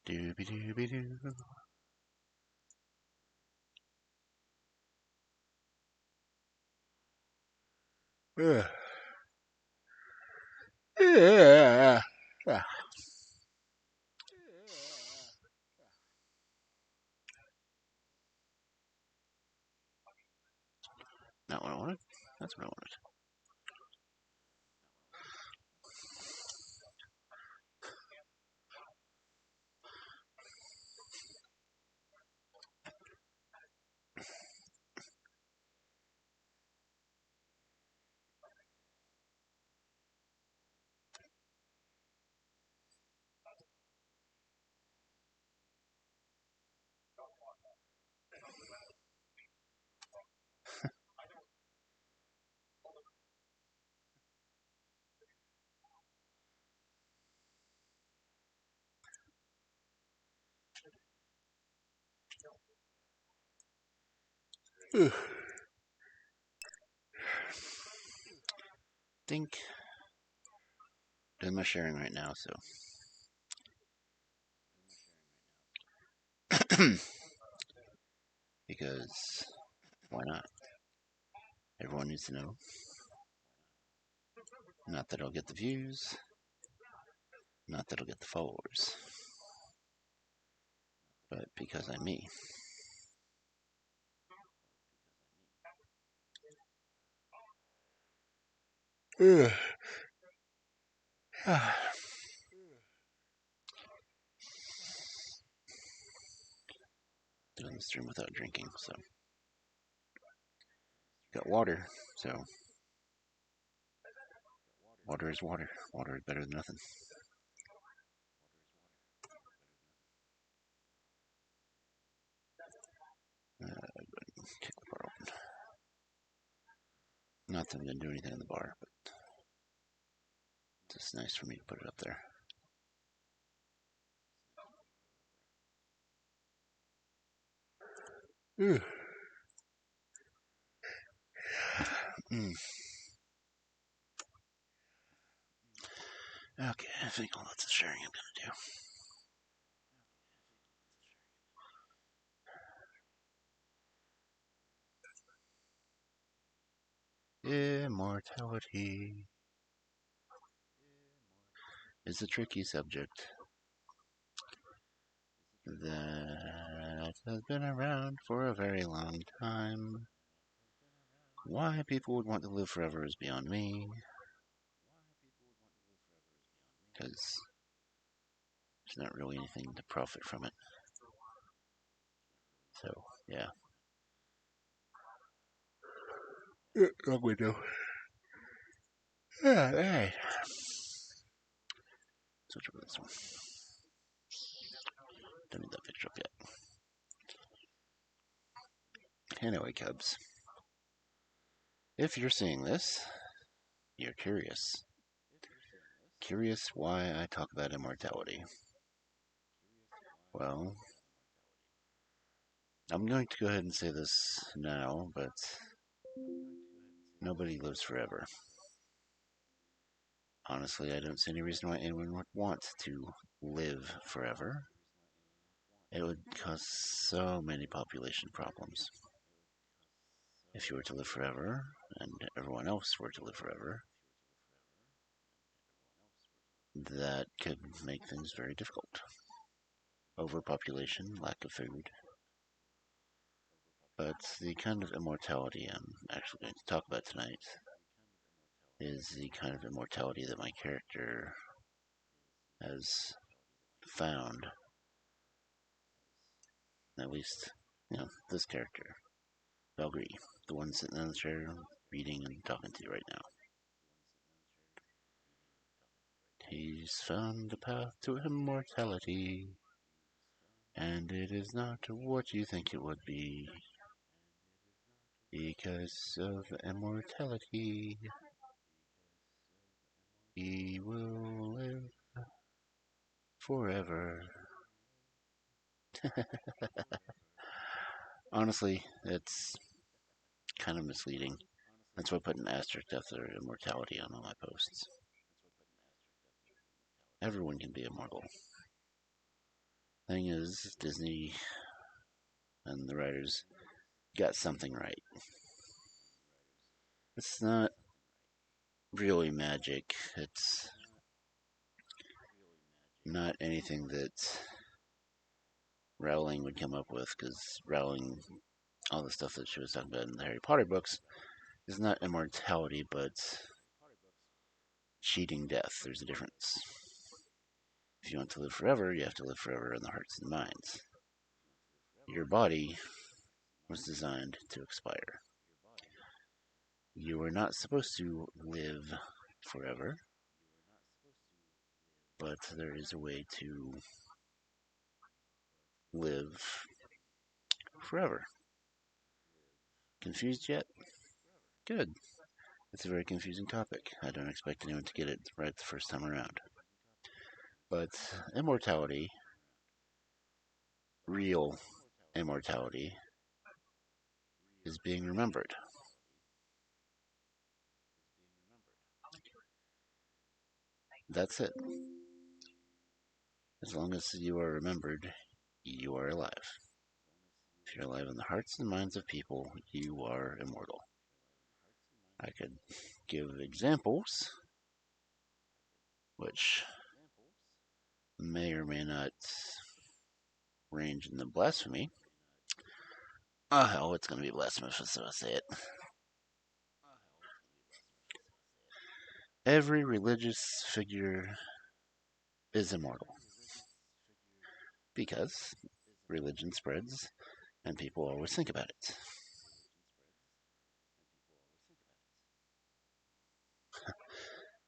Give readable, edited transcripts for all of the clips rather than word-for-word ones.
Dooby dooby doo. Yeah. Yeah. Not what I wanted. That's what I wanted. Think. Doing my sharing right now, so. Because why not? Everyone needs to know. Not that I'll get the views. Not that I'll get the followers. But because I'm me. Doing the stream without drinking, so. Got water, so. Water is water. Water is better than nothing. Kick the bar open. Not that I'm going to do anything in the bar, but it's just nice for me to put it up there. Mm. Okay, I think all that's the sharing I'm going to do. Immortality is a tricky subject that has been around for a very long time. Why people would want to live forever is beyond me. Because there's not really anything to profit from it. So, yeah. Wrong window. Yeah, alright. Switch over this one. Don't need that picture up yet. Anyway, Cubs. If you're seeing this, you're curious. Curious why I talk about immortality. Well, I'm going to go ahead and say this now, but nobody lives forever. Honestly, I don't see any reason why anyone would want to live forever. It would cause so many population problems. If you were to live forever, and everyone else were to live forever, that could make things very difficult. Overpopulation, lack of food. But the kind of immortality I'm actually going to talk about tonight is the kind of immortality that my character has found. At least, this character, Valkyrie, the one sitting in the chair reading and talking to you right now. He's found the path to immortality, and it is not what you think it would be. Because of immortality, he will live forever. Honestly, it's kind of misleading. That's why I put an asterisk after immortality on all my posts. Everyone can be immortal. Thing is, Disney and the writers got something right. It's not really magic. It's not anything that Rowling would come up with, because Rowling, all the stuff that she was talking about in the Harry Potter books, is not immortality, but cheating death. There's a difference. If you want to live forever, you have to live forever in the hearts and minds. Your body was designed to expire. You are not supposed to live forever, but there is a way to live forever. Confused yet? Good. It's a very confusing topic. I don't expect anyone to get it right the first time around. But immortality, real immortality, is being remembered. That's it. As long as you are remembered, you are alive. If you're alive in the hearts and minds of people, you are immortal. I could give examples, which may or may not range in the blasphemy. Oh, hell, it's going to be blasphemous, so I say it. Every religious figure is immortal. Because religion spreads, and people always think about it.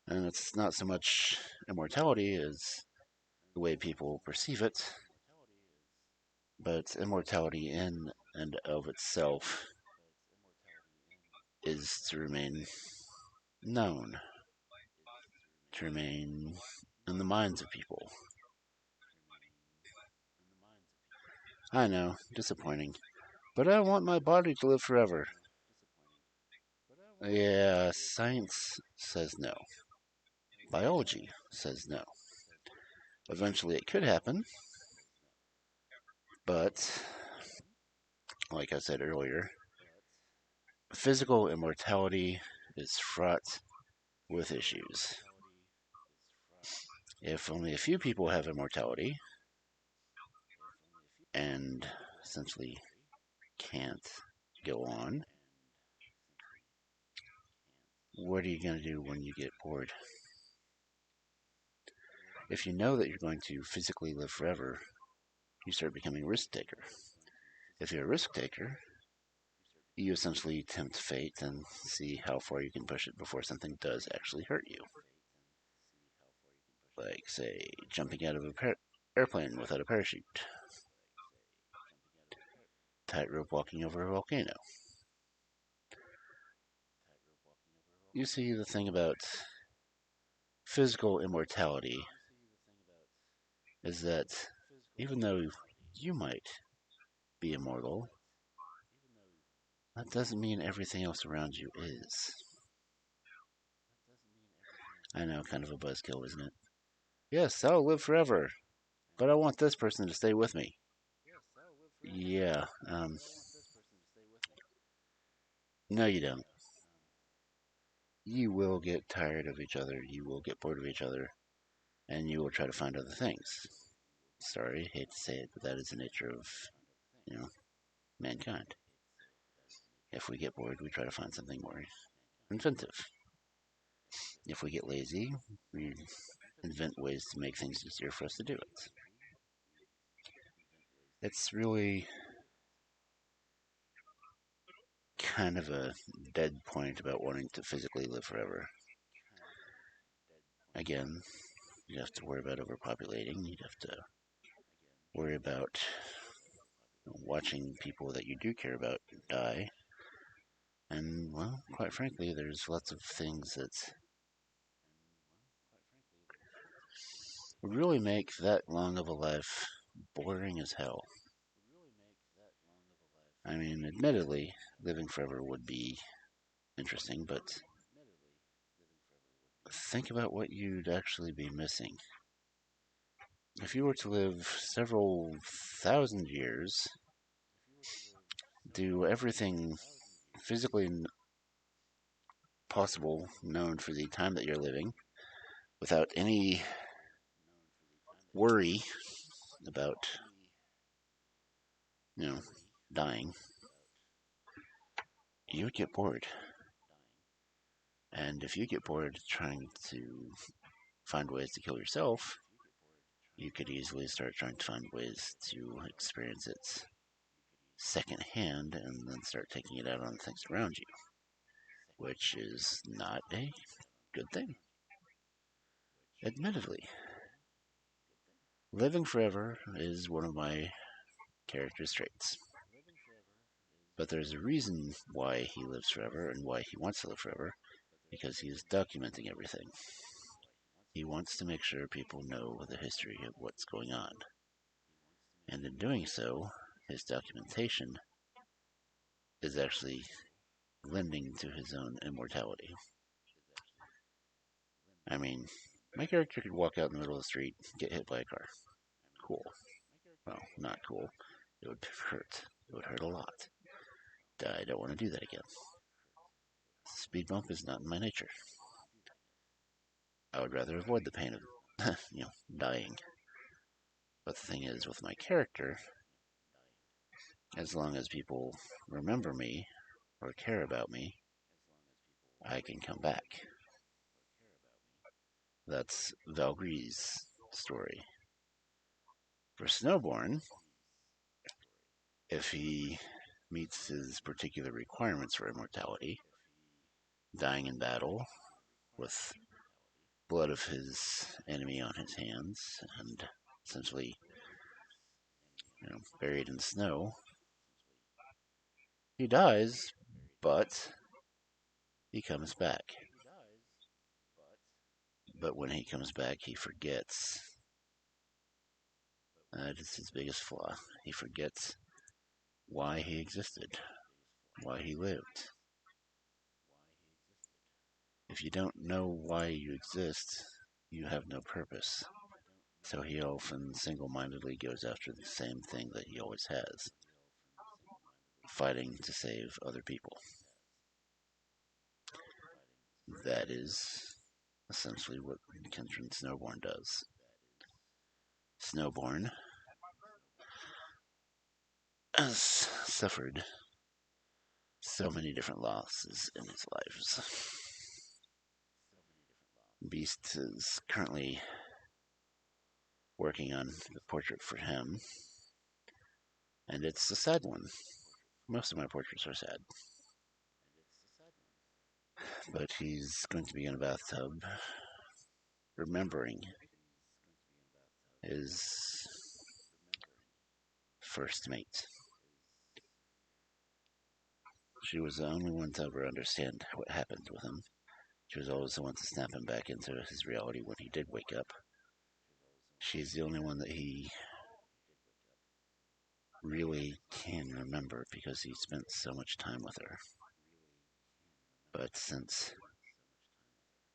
And it's not so much immortality as the way people perceive it, but immortality in and of itself is to remain known, to remain in the minds of people. I know, disappointing, but I want my body to live forever. Yeah, science says no. Biology says no. Eventually it could happen, but like I said earlier, physical immortality is fraught with issues. If only a few people have immortality and essentially can't go on, what are you going to do when you get bored? If you know that you're going to physically live forever, you start becoming a risk taker. If you're a risk taker, you essentially tempt fate and see how far you can push it before something does actually hurt you. Like, say, jumping out of an airplane without a parachute, tightrope walking over a volcano. You see, the thing about physical immortality is that even though you might be immortal, that doesn't mean everything else around you is. I know, kind of a buzzkill, isn't it? Yes, I'll live forever, but I want this person to stay with me. Yeah, no, you don't. You will get tired of each other, you will get bored of each other, and you will try to find other things. Sorry, hate to say it, but that is the nature of, you know, mankind. If we get bored, we try to find something more inventive. If we get lazy, we invent ways to make things easier for us to do it. It's really kind of a dead point about wanting to physically live forever. Again, you have to worry about overpopulating. You'd have to worry about watching people that you do care about die. And, well, quite frankly, there's lots of things that would really make that long of a life boring as hell. I mean, admittedly, living forever would be interesting, but think about what you'd actually be missing. if you were to live several thousand years, do everything physically possible known for the time that you're living without any worry about, you know, dying, you would get bored. And if you get bored trying to find ways to kill yourself, you could easily start trying to find ways to experience it secondhand and then start taking it out on things around you, which is not a good thing. Admittedly, living forever is one of my character's traits. But there's a reason why he lives forever and why he wants to live forever, because he's documenting everything. He wants to make sure people know the history of what's going on. And in doing so, his documentation is actually lending to his own immortality. I mean, my character could walk out in the middle of the street, get hit by a car. Cool. Well, not cool. It would hurt. It would hurt a lot. I don't want to do that again. Speed bump is not in my nature. I would rather avoid the pain of, dying. But the thing is, with my character, as long as people remember me or care about me, I can come back. That's Valgyrie's story. For Snowborn, if he meets his particular requirements for immortality, dying in battle with blood of his enemy on his hands and essentially, buried in snow, he dies, but he comes back. But when he comes back, he forgets. That is his biggest flaw. He forgets why he existed, why he lived. If you don't know why you exist, you have no purpose. So he often single-mindedly goes after the same thing that he always has, fighting to save other people. That is essentially what Kentron Snowborn does. Snowborn has suffered so many different losses in his lives. Beast is currently working on the portrait for him, and it's a sad one. Most of my portraits are sad. But he's going to be in a bathtub, remembering his first mate. She was the only one to ever understand what happened with him. She was always the one to snap him back into his reality when he did wake up. She's the only one that he really can remember because he spent so much time with her. But since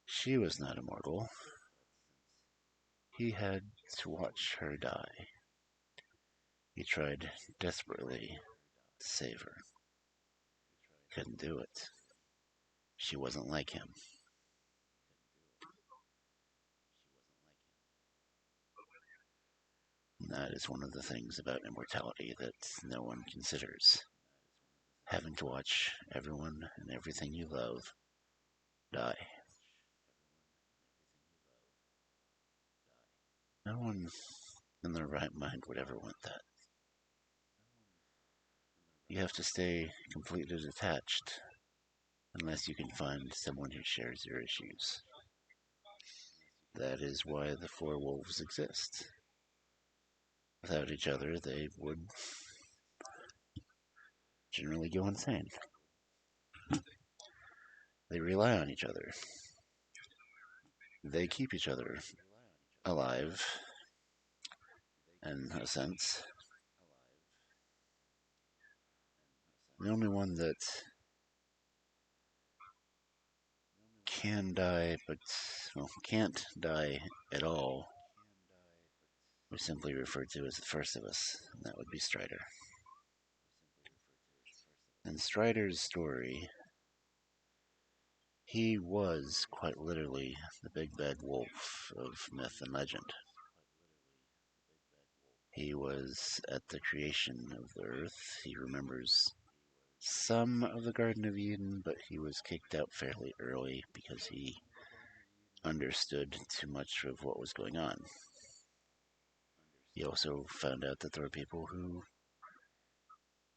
she was not immortal, he had to watch her die. He tried desperately to save her. Couldn't do it. She wasn't like him. And that is one of the things about immortality that no one considers. Having to watch everyone and everything you love die. No one in their right mind would ever want that. You have to stay completely detached unless you can find someone who shares your issues. That is why the four wolves exist. Without each other, they would generally go insane. They rely on each other. They keep each other alive, in a sense. The only one that can die, but can't die at all, we simply refer to as the first of us, and that would be Strider. In Strider's story, he was quite literally the big bad wolf of myth and legend. He was at the creation of the earth. He remembers some of the Garden of Eden, but he was kicked out fairly early because he understood too much of what was going on. He also found out that there were people who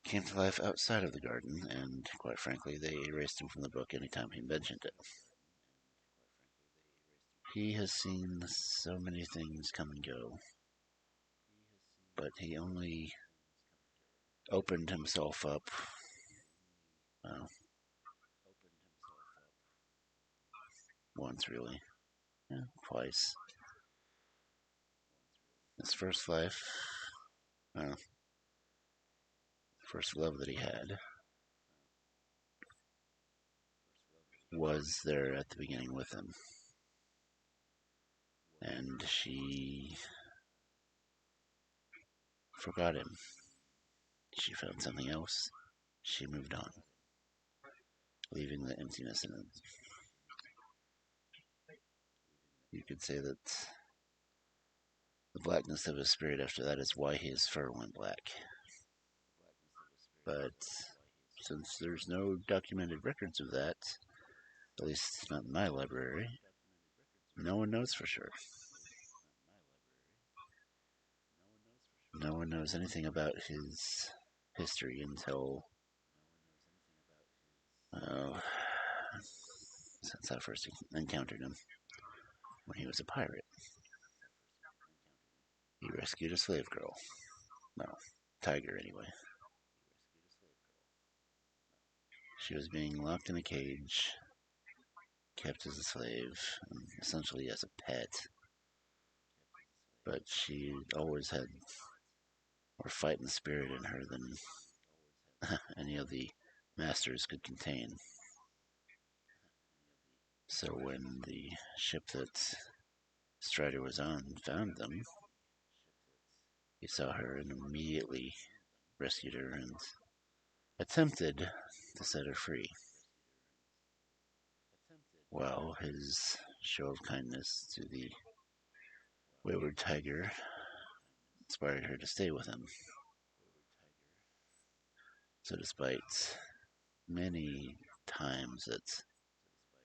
came to life outside of the garden, and quite frankly, they erased him from the book anytime he mentioned it. He has seen so many things come and go, but he only opened himself up once, really. Yeah, twice. His first life, first love that he had, was there at the beginning with him. And she forgot him. She found something else. She moved on, leaving the emptiness in it. You could say that the blackness of his spirit after that is why his fur went black. But since there's no documented records of that, at least not in my library, no one knows for sure. No one knows anything about his history until since I first encountered him when he was a pirate. He rescued a slave girl. Well, tiger anyway. She was being locked in a cage, kept as a slave, essentially as a pet. But she always had more fighting spirit in her than any of the masters could contain. So when the ship that Strider was on found them, he saw her and immediately rescued her and attempted to set her free. Well, his show of kindness to the wayward tiger inspired her to stay with him. So despite many times that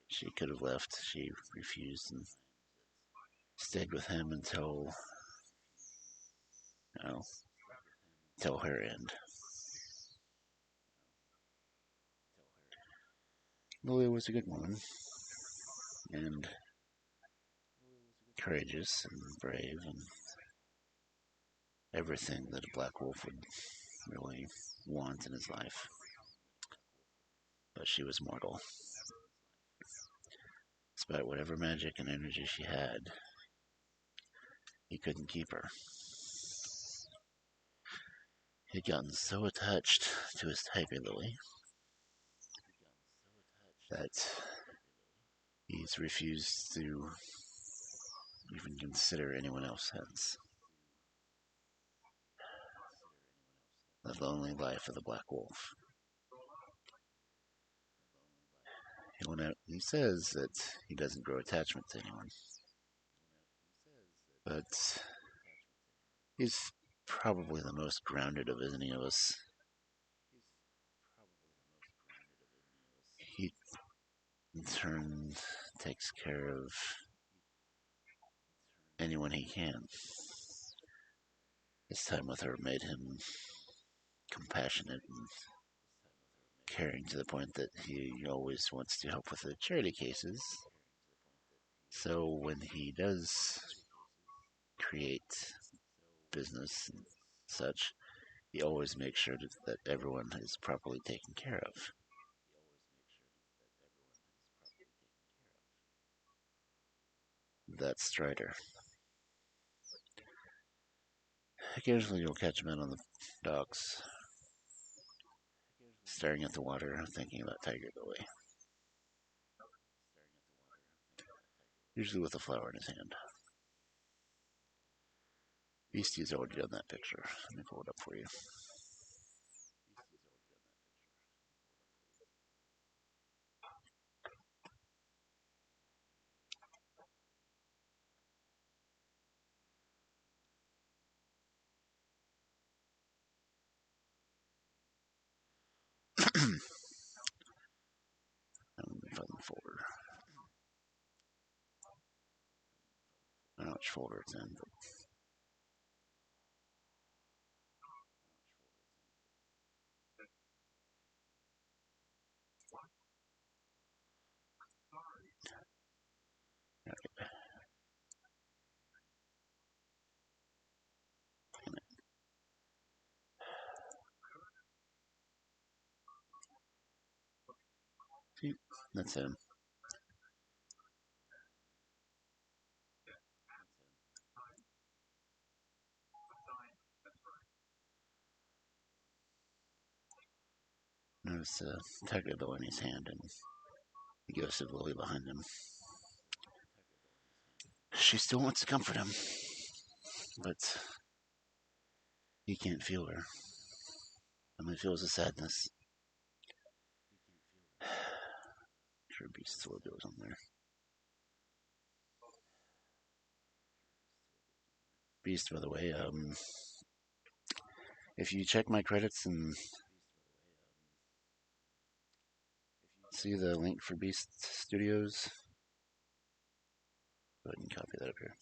she could have left, she refused and stayed with him until, till her end. Lily was a good woman, and courageous and brave, and everything that a black wolf would really want in his life. But she was mortal. Despite whatever magic and energy she had, he couldn't keep her. He'd gotten so attached to his tiger lily that he's refused to even consider anyone else hence. The lonely life of the black wolf. He says that he doesn't grow attachment to anyone. But he's probably the most grounded of any of us. He, in turn, takes care of anyone he can. His time with her made him compassionate and caring to the point that he always wants to help with the charity cases. So when he does create business and such, he always makes sure that everyone is properly taken care of. That's Strider. Occasionally you'll catch him out on the docks, staring at the water, thinking about Tiger Lily. Usually with a flower in his hand. Beastie's already done that picture. Let me pull it up for you. Let me find the folder. I don't know which folder it's in, but see, that's him. There's a tiger bill in his hand and the ghost of Lily behind him. She still wants to comfort him, but he can't feel her. Only feels the sadness. Sure, Beast's logo is on there. Beast, by the way, if you check my credits and see the link for Beast Studios, go ahead and copy that up here.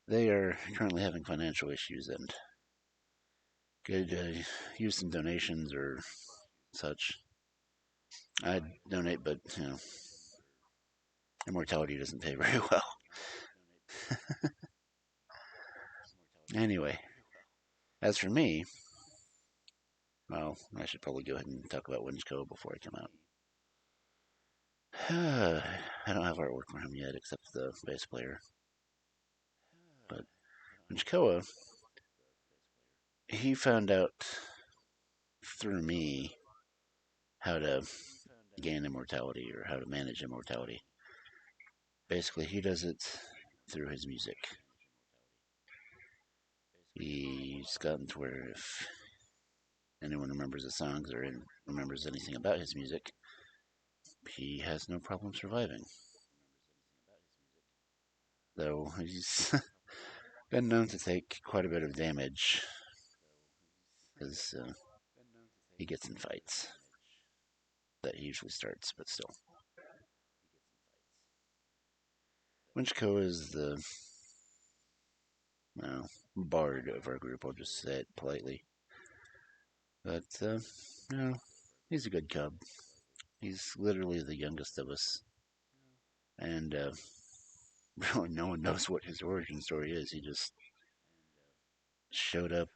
They are currently having financial issues and could use some donations or such. I'd donate, but you know, immortality doesn't pay very well. Anyway, as for me, well, I should probably go ahead and talk about Winchco before I come out. I don't have artwork for him yet, except the bass player. But Winchkoa, he found out through me how to gain immortality or how to manage immortality. Basically, he does it through his music. He's gotten to where if anyone remembers his songs or remembers anything about his music, he has no problem surviving. Though he's been known to take quite a bit of damage because he gets in fights. That he usually starts, but still. Winchco is the bard of our group, I'll just say it politely. But, he's a good cub. He's literally the youngest of us. And really no one knows what his origin story is. He just showed up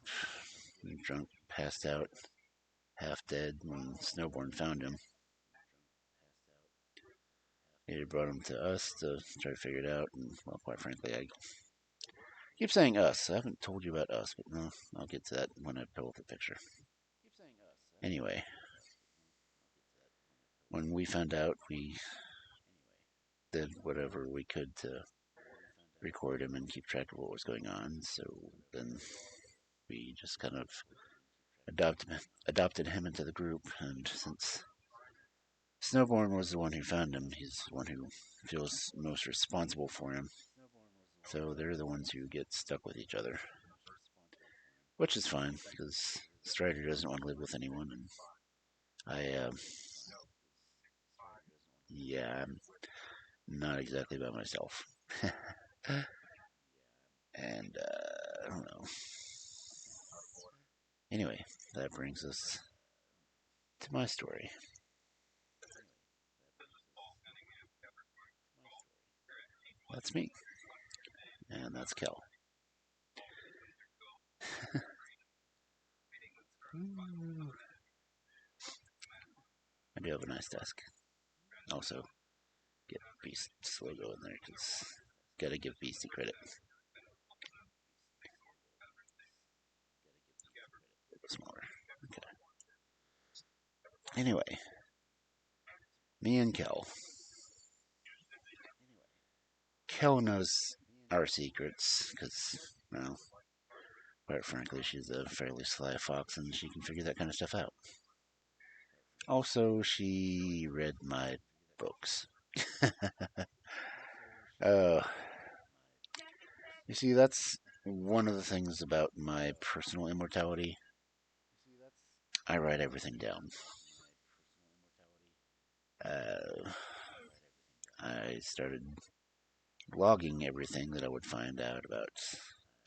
drunk, passed out, half dead when Snowborn found him. He brought him to us to try to figure it out, and, well, quite frankly, I keep saying us. I haven't told you about us, but no, I'll get to that when I pull up the picture. Anyway, when we found out, we did whatever we could to record him and keep track of what was going on. So then we just kind of adopted him into the group, and since Snowborn was the one who found him, he's the one who feels most responsible for him. So they're the ones who get stuck with each other, which is fine because Strider doesn't want to live with anyone, and yeah, I'm not exactly by myself. And I don't know. Anyway, that brings us to my story. That's me, and that's Kel. I do have a nice desk. Also, get Beast's logo in there because gotta give Beastie credit. A little smaller. Okay. Anyway, me and Kel. Kel knows our secrets because, well, quite frankly, she's a fairly sly fox and she can figure that kind of stuff out. Also, she read my books. uh, you see, that's one of the things about my personal immortality. I write everything down. Uh, I started logging everything that I would find out about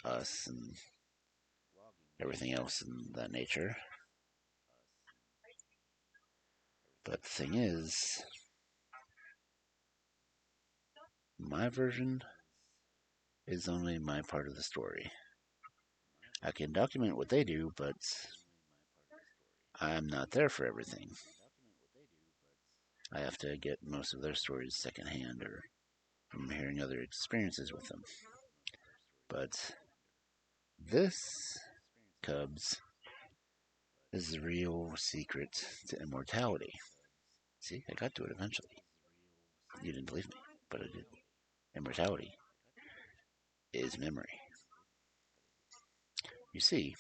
us and everything else in that nature. But the thing is, my version is only my part of the story. I can document what they do, but I'm not there for everything. I have to get most of their stories secondhand or from hearing other experiences with them. But this, Cubs, is the real secret to immortality. See, I got to it eventually. You didn't believe me, but I did. Immortality is memory. You see,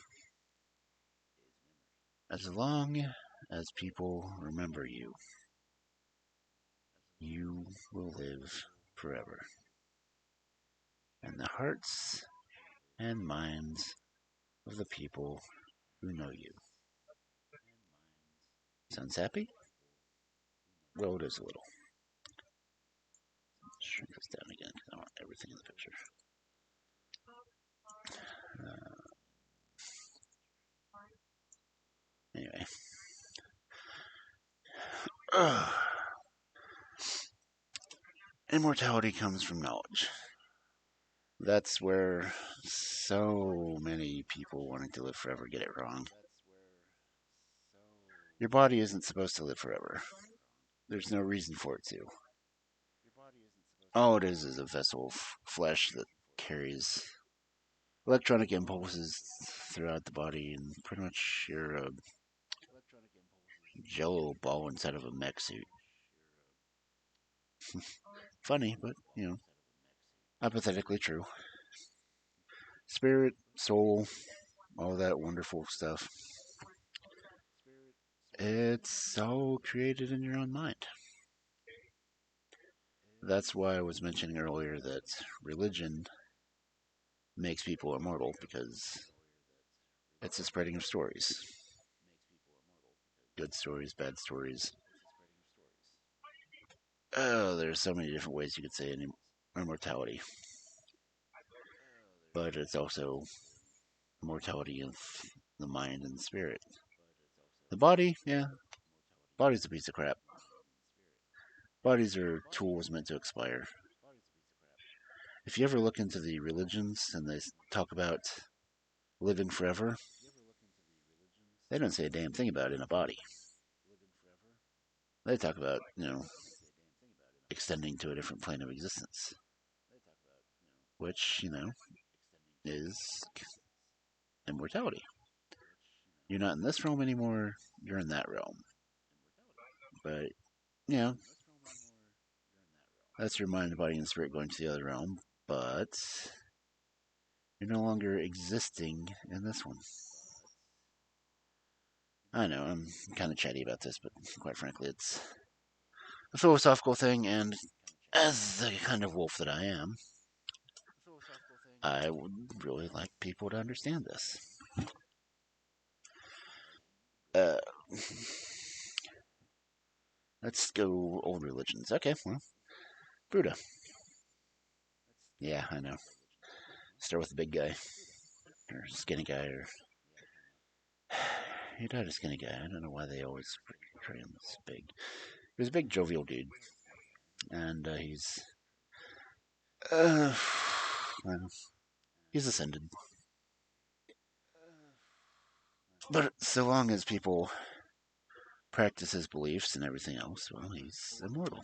as long as people remember you, you will live forever. In the hearts and minds of the people who know you. Sounds happy? Well, it is a little. Shrink this down again because I want everything in the picture. Anyway. Immortality comes from knowledge. That's where so many people wanting to live forever get it wrong. Your body isn't supposed to live forever. There's no reason for it to. All it is a vessel of flesh that carries electronic impulses throughout the body, and pretty much you're a jello ball inside of a mech suit. Funny, but, hypothetically true. Spirit, soul, all that wonderful stuff. It's all created in your own mind. That's why I was mentioning earlier that religion makes people immortal, because it's a spreading of stories. Good stories, bad stories. Oh, there's so many different ways you could say immortality. But it's also immortality of the mind and spirit. The body, yeah, body's a piece of crap. Bodies are tools meant to expire. If you ever look into the religions and they talk about living forever, they don't say a damn thing about it in a body. They talk about, extending to a different plane of existence, which, is immortality. You're not in this realm anymore, you're in that realm. But, that's your mind, body, and spirit going to the other realm, but you're no longer existing in this one. I know, I'm kind of chatty about this, but quite frankly, it's a philosophical thing, and as the kind of wolf that I am, I would really like people to understand this. Uh, let's go old religions. Okay, well, Buddha. Yeah, I know. Start with the big guy, or skinny guy, or he died a skinny guy. I don't know why they always portray him as big. He was a big jovial dude, and uh, well, he's ascended. But so long as people practice his beliefs and everything else, well, he's immortal.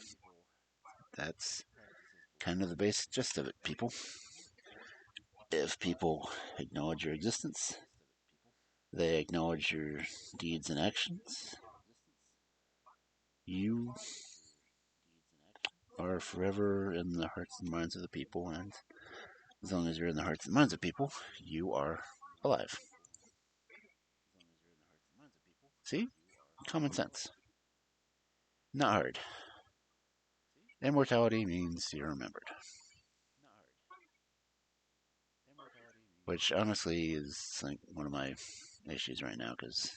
That's kind of the basic gist of it, people. If people acknowledge your existence, they acknowledge your deeds and actions, you are forever in the hearts and minds of the people, and as long as you're in the hearts and minds of people, you are alive. See? Common sense. Not hard. Immortality means you're remembered. Which honestly is like one of my issues right now because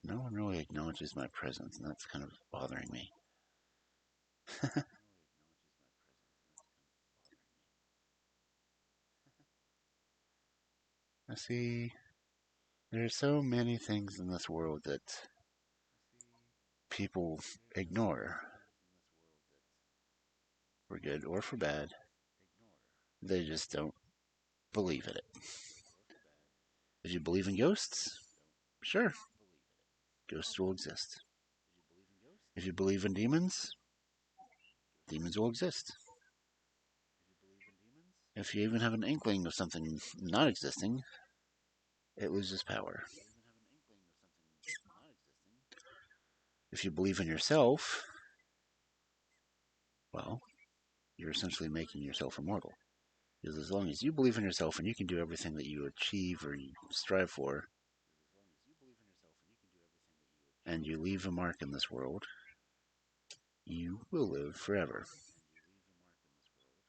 no one really acknowledges my presence, and that's kind of bothering me. I see. There's so many things in this world that people ignore, for good or for bad. They just don't believe in it. If you believe in ghosts, sure, ghosts will exist. If you believe in demons, demons will exist. If you even have an inkling of something not existing, it loses power. If you believe in yourself, well, you're essentially making yourself immortal. Because as long as you believe in yourself and you can do everything that you achieve or you strive for, and you leave a mark in this world, you will live forever.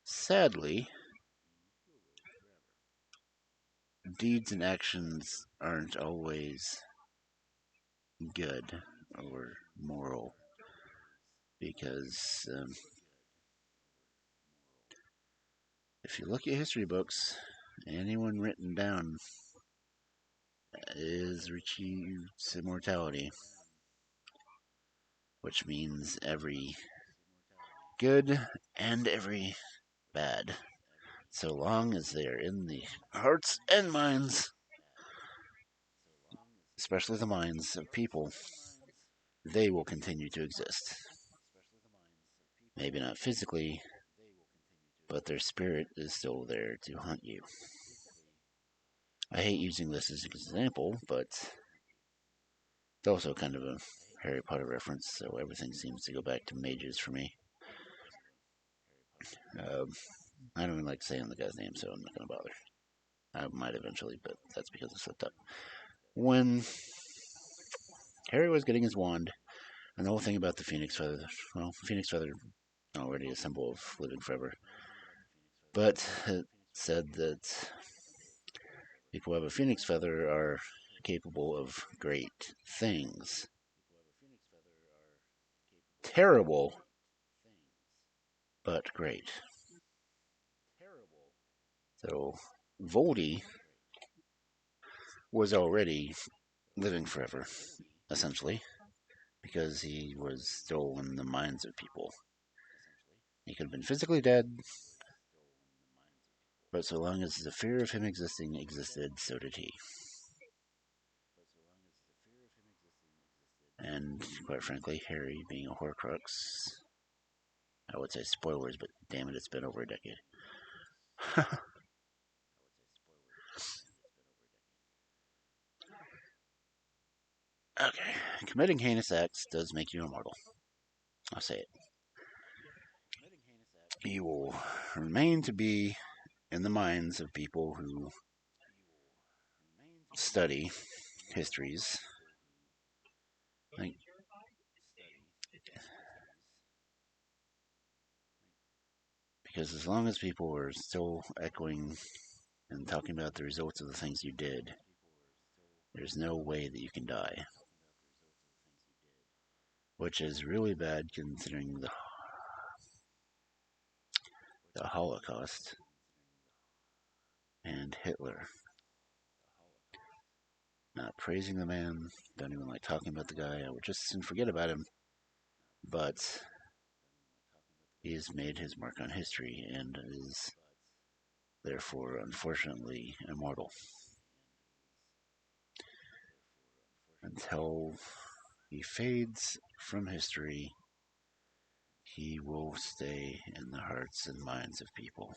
Sadly, deeds and actions aren't always good or moral because if you look at history books, anyone written down is achieved immortality, which means every good and every bad, so long as they are in the hearts and minds, especially the minds of people, they will continue to exist. Maybe not physically, but their spirit is still there to hunt you. I hate using this as an example, but it's also kind of a Harry Potter reference, so everything seems to go back to mages for me. I don't even like saying the guy's name, so I'm not going to bother. I might eventually, but that's because I slipped up. When Harry was getting his wand, and the whole thing about the Phoenix Feather, well, Phoenix Feather already a symbol of living forever, but it said that people who have a Phoenix Feather are capable of great things. Terrible, but great. So Voldy was already living forever, essentially, because he was still in the minds of people. He could have been physically dead, but so long as the fear of him existing existed, so did he. And quite frankly, Harry being a Horcrux, I would say spoilers, but damn it, it's been over a decade. Okay, committing heinous acts does make you immortal. I'll say it. You will remain to be in the minds of people who study histories. Like, because as long as people are still echoing and talking about the results of the things you did, there's no way that you can die. Which is really bad considering the Holocaust and Hitler. Not praising the man, don't even like talking about the guy. I would just forget about him. But he's made his mark on history and is therefore, unfortunately, immortal. Until he fades from history, he will stay in the hearts and minds of people.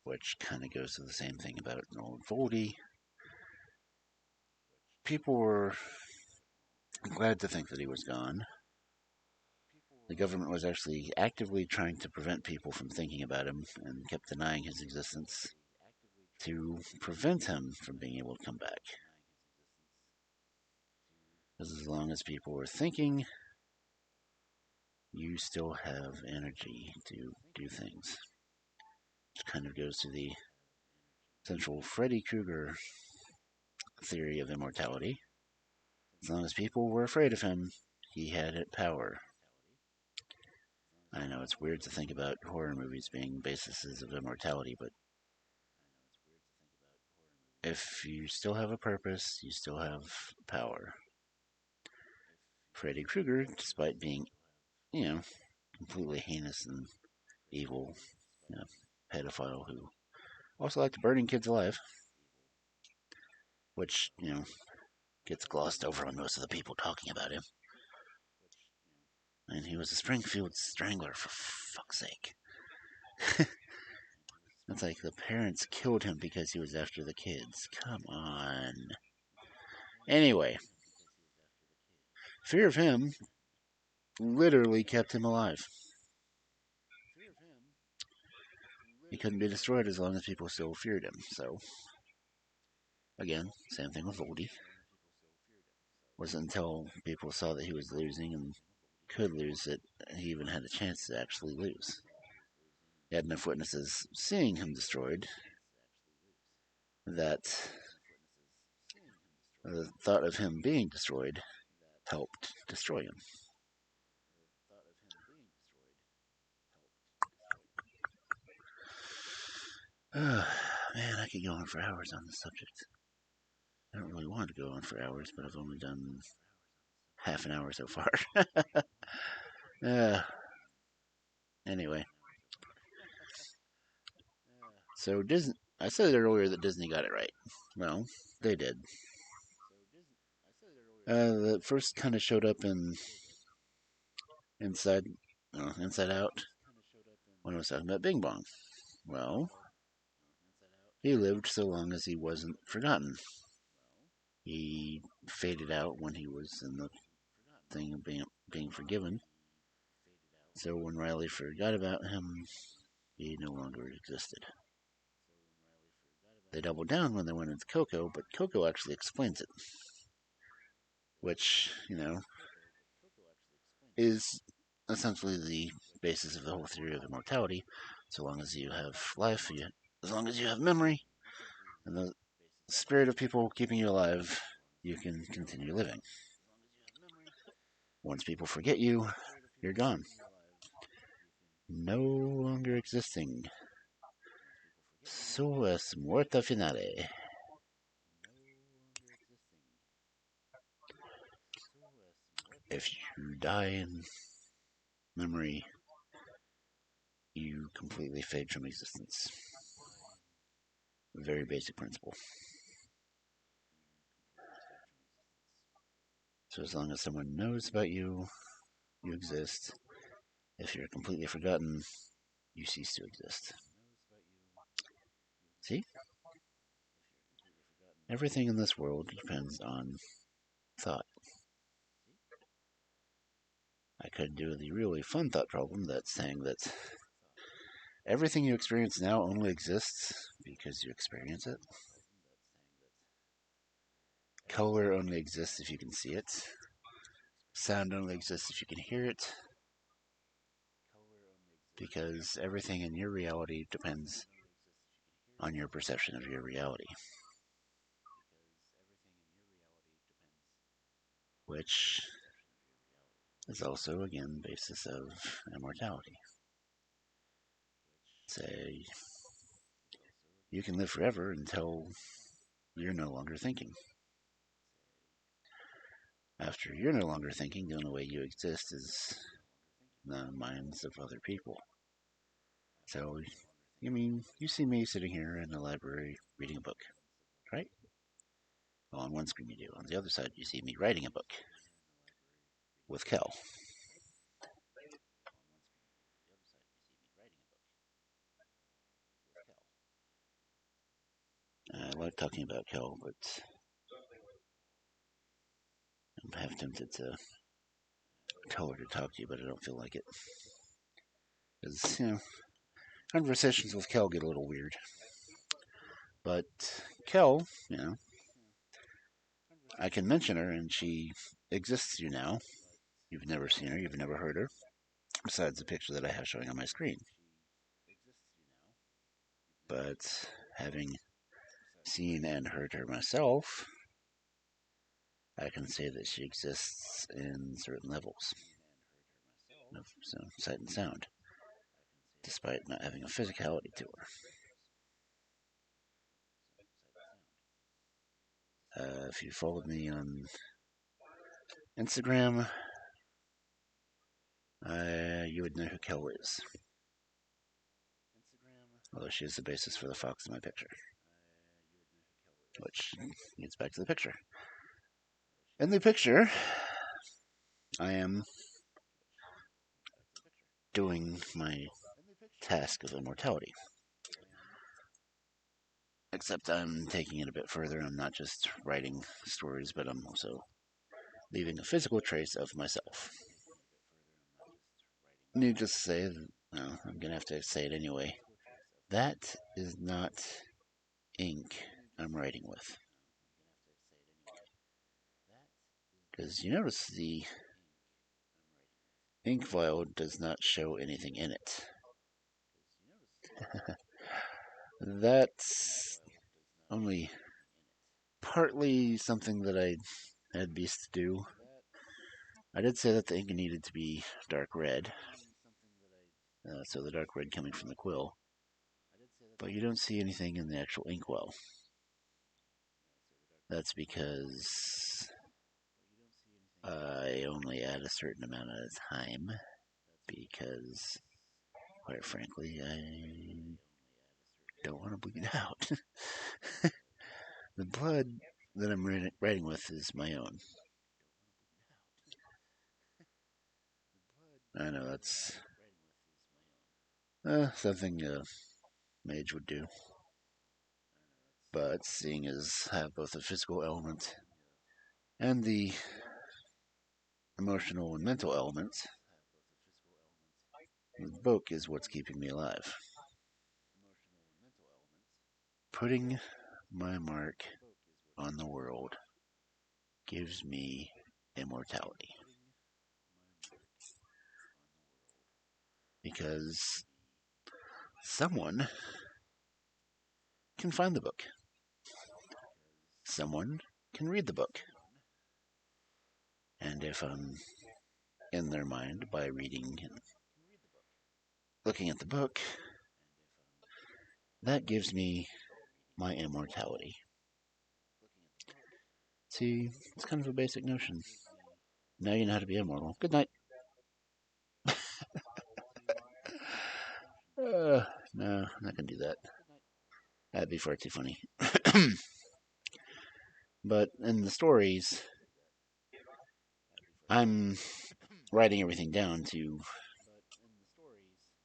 Which kind of goes to the same thing about an old Voldy. People were glad to think that he was gone. The government was actually actively trying to prevent people from thinking about him and kept denying his existence to prevent him from being able to come back. Because as long as people were thinking, you still have energy to do things. Which kind of goes to the central Freddy Krueger theory of immortality. As long as people were afraid of him, he had power. I know it's weird to think about horror movies being bases of immortality, but if you still have a purpose, you still have power. Freddy Krueger, despite being, completely heinous and evil, pedophile who also liked burning kids alive, which, gets glossed over on most of the people talking about him. And he was a Springfield Strangler, for fuck's sake. It's like the parents killed him because he was after the kids. Come on. Anyway, fear of him literally kept him alive. He couldn't be destroyed as long as people still feared him. So, again, same thing with Voldy. Wasn't until people saw that he was losing and could lose that he even had a chance to actually lose. He had enough witnesses seeing him destroyed that the thought of him being destroyed helped destroy him. Man, I could go on for hours on this subject. I don't really want to go on for hours, but I've only done half an hour so far. Anyway, so Disney. I said earlier that Disney got it right. Well, they did. That first kind of showed up in Inside, Inside Out when I was talking about Bing Bong. Well, he lived so long as he wasn't forgotten. He faded out when he was in the thing of being forgiven. So when Riley forgot about him, he no longer existed. They doubled down when they went into Coco, but Coco actually explains it. Which, is essentially the basis of the whole theory of immortality. So long as you have life, as long as you have memory, and the spirit of people keeping you alive, you can continue living. Once people forget you, you're gone. No longer existing. So es muerta finale. If you die in memory, you completely fade from existence. A very basic principle. So as long as someone knows about you, you exist. If you're completely forgotten, you cease to exist. See? Everything in this world depends on thought. I could do the really fun thought problem that's saying that everything you experience now only exists because you experience it. Color only exists if you can see it. Sound only exists if you can hear it. Because everything in your reality depends on your perception of your reality. Which is also, again, the basis of immortality. Say, you can live forever until you're no longer thinking. After you're no longer thinking, the only way you exist is in the minds of other people. So, you see me sitting here in the library reading a book, right? Well, on one screen you do. On the other side, you see me writing a book with Kel. I like talking about Kel, but half tempted to tell her to talk to you, but I don't feel like it. Because, conversations with Kel get a little weird. But Kel, I can mention her, and she exists to you now. You've never seen her, you've never heard her, besides the picture that I have showing on my screen. But having seen and heard her myself, I can say that she exists in certain levels of sight and sound, despite not having a physicality to her. If you followed me on Instagram, you would know who Kel is. Although she is the basis for the fox in my picture. Which gets back to the picture. In the picture, I am doing my task of immortality. Except I'm taking it a bit further. I'm not just writing stories, but I'm also leaving a physical trace of myself. Needless to say, no, I'm going to have to say it anyway. That is not ink I'm writing with. Because you notice the ink vial does not show anything in it. That's only partly something that I had Beast do. I did say that the ink needed to be dark red, so the dark red coming from the quill. But you don't see anything in the actual ink well. That's because I only add a certain amount at a time, because, quite frankly, I don't want to bleed out. The blood that I'm writing with is my own. I know that's something a mage would do. But seeing as I have both a physical element and the emotional and mental element, the book is what's keeping me alive. Putting my mark on the world gives me immortality. Because someone can find the book. Someone can read the book. And if I'm in their mind by reading and looking at the book, that gives me my immortality. See, it's kind of a basic notion. Now you know how to be immortal. Good night. No, I'm not going to do that. That'd be far too funny. But in the stories, I'm writing everything down to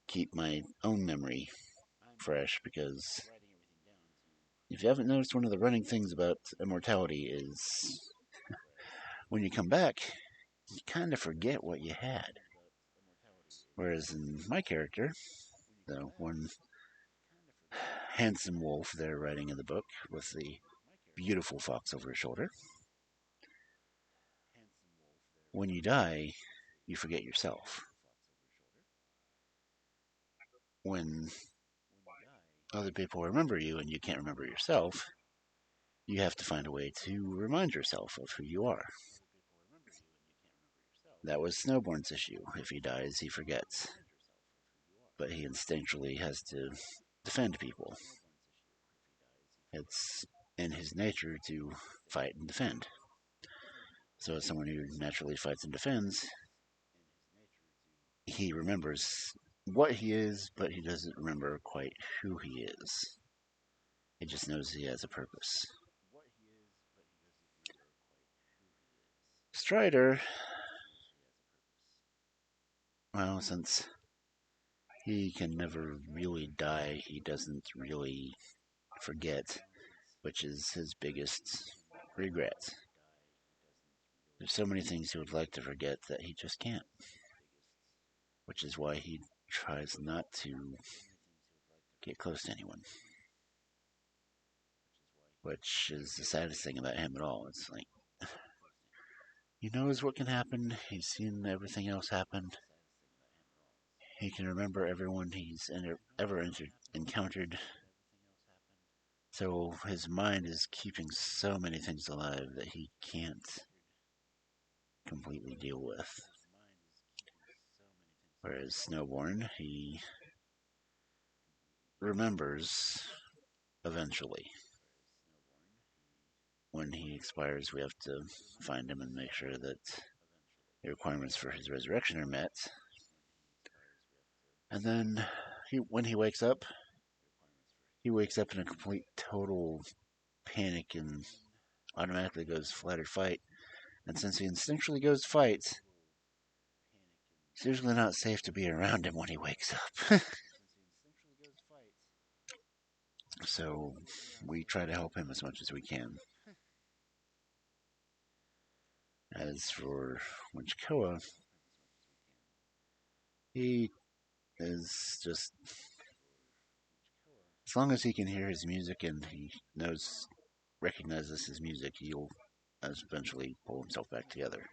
keep my own memory fresh, because if you haven't noticed, one of the running things about immortality is when you come back, you kind of forget what you had. Whereas in my character, the one handsome wolf they're writing in the book with the beautiful fox over his shoulder, when you die, you forget yourself. When other people remember you and you can't remember yourself, you have to find a way to remind yourself of who you are. That was Snowborn's issue. If he dies, he forgets. But he instinctually has to defend people. It's in his nature to fight and defend. So as someone who naturally fights and defends, he remembers what he is, but he doesn't remember quite who he is. He just knows he has a purpose. Strider, well, since he can never really die, he doesn't really forget, which is his biggest regret. There's so many things he would like to forget that he just can't, which is why he tries not to get close to anyone. Which is the saddest thing about him at all. It's like, he knows what can happen, he's seen everything else happen, he can remember everyone he's ever encountered. So his mind is keeping so many things alive that he can't completely deal with. Whereas Snowborn, he remembers eventually. When he expires, we have to find him and make sure that the requirements for his resurrection are met. And then, when he wakes up in a complete, total panic and automatically goes flight or fight. And since he instinctually goes fight, it's usually not safe to be around him when he wakes up. So we try to help him as much as we can. As for Winchkoa, he is just, as long as he can hear his music and he recognizes his music, he'll eventually pull himself back together.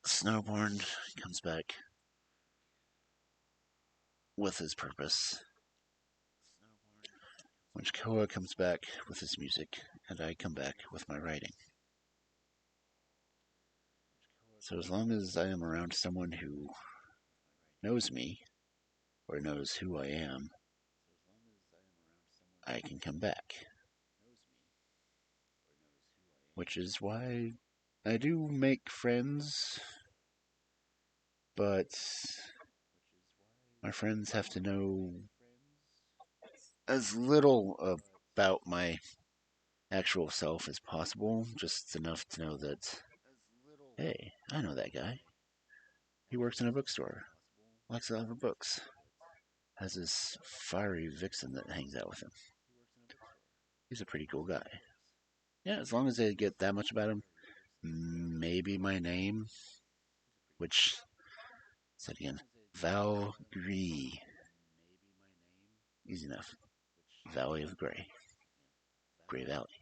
Snowborn comes back with his purpose. Winchkoa comes back with his music, and I come back with my writing. So as long as I am around someone who knows me, or knows who I am, I can come back. Which is why I do make friends, but my friends have to know as little about my actual self as possible, just enough to know that, hey, I know that guy. He works in a bookstore, likes a lot of books, has this fiery vixen that hangs out with him. He's a pretty cool guy. Yeah, as long as they get that much about him, maybe my name, which, said again, Valgris. Easy enough. Valley of Grey. Grey Valley.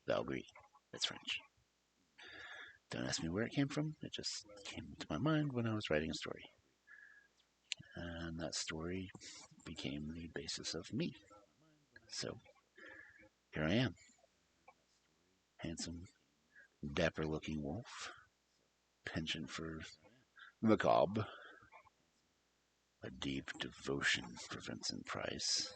Valgris. That's French. Don't ask me where it came from. It just came to my mind when I was writing a story. And that story became the basis of me. So, here I am. Handsome, dapper looking wolf. Penchant for macabre. A deep devotion for Vincent Price.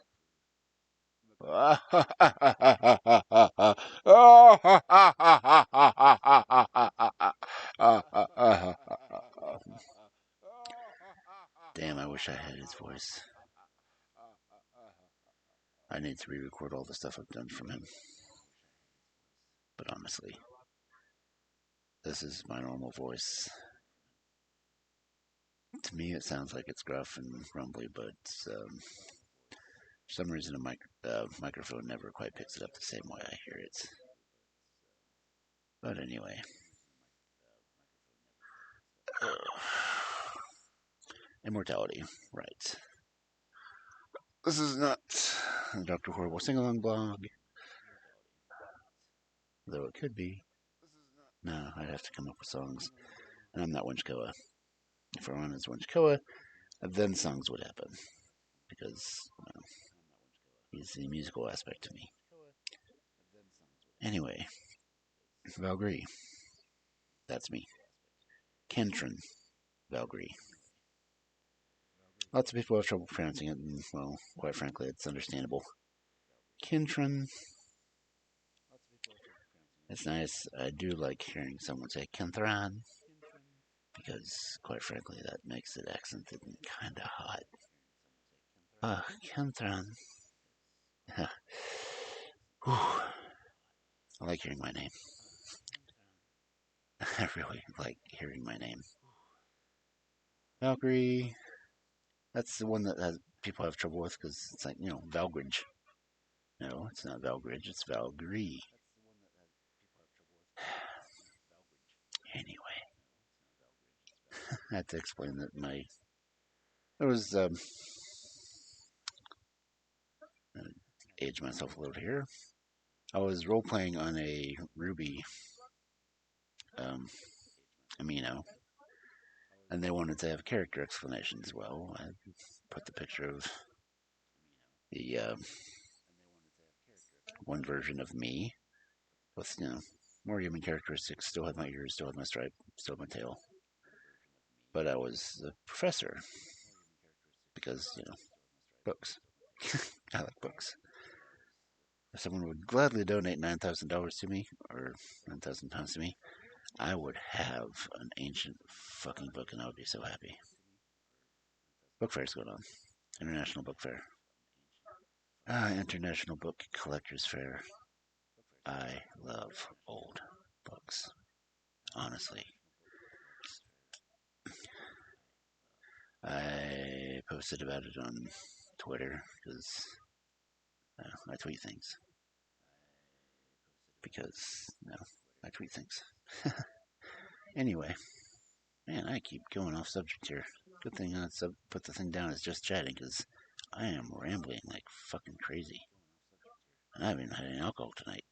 Damn, I wish I had his voice. I need to re-record all the stuff I've done from him. But honestly, this is my normal voice. To me, it sounds like it's gruff and rumbly, but for some reason, a microphone never quite picks it up the same way I hear it. But anyway. Immortality, right. This is not a Dr. Horrible sing-along blog, though it could be. No, I'd have to come up with songs, and I'm not Winchkoa. If I run as Winchkoa, then songs would happen, because he's the musical aspect to me. Anyway, Valgris, that's me. Kentron, Valgris. Lots of people have trouble pronouncing it, and, well, quite frankly, it's understandable. Kentron. It's nice. I do like hearing someone say Kenthran, because, quite frankly, that makes it accented and kind of hot. Kenthran. I like hearing my name. I really like hearing my name. Valkyrie. That's the one that people have trouble with because it's like, Valgridge. No, it's not Valgridge, it's Valgry. Anyway, I had to explain that it was, age myself a little here. I was role playing on a Ruby um, amino, and they wanted to have character explanations. Well, I put the picture of the one version of me with, more human characteristics. Still had my ears, still had my stripe, still had my tail. But I was the professor because, books. I like books. If someone would gladly donate $9,000 to me, or £9,000 to me, I would have an ancient fucking book and I would be so happy. Book fair's going on. International Book Fair. International Book Collectors Fair. I love old books. Honestly. I posted about it on Twitter because I tweet things. Because, I tweet things. Anyway, man, I keep going off subject here. Good thing I put the thing down as just chatting because I am rambling like fucking crazy. And I haven't even had any alcohol tonight.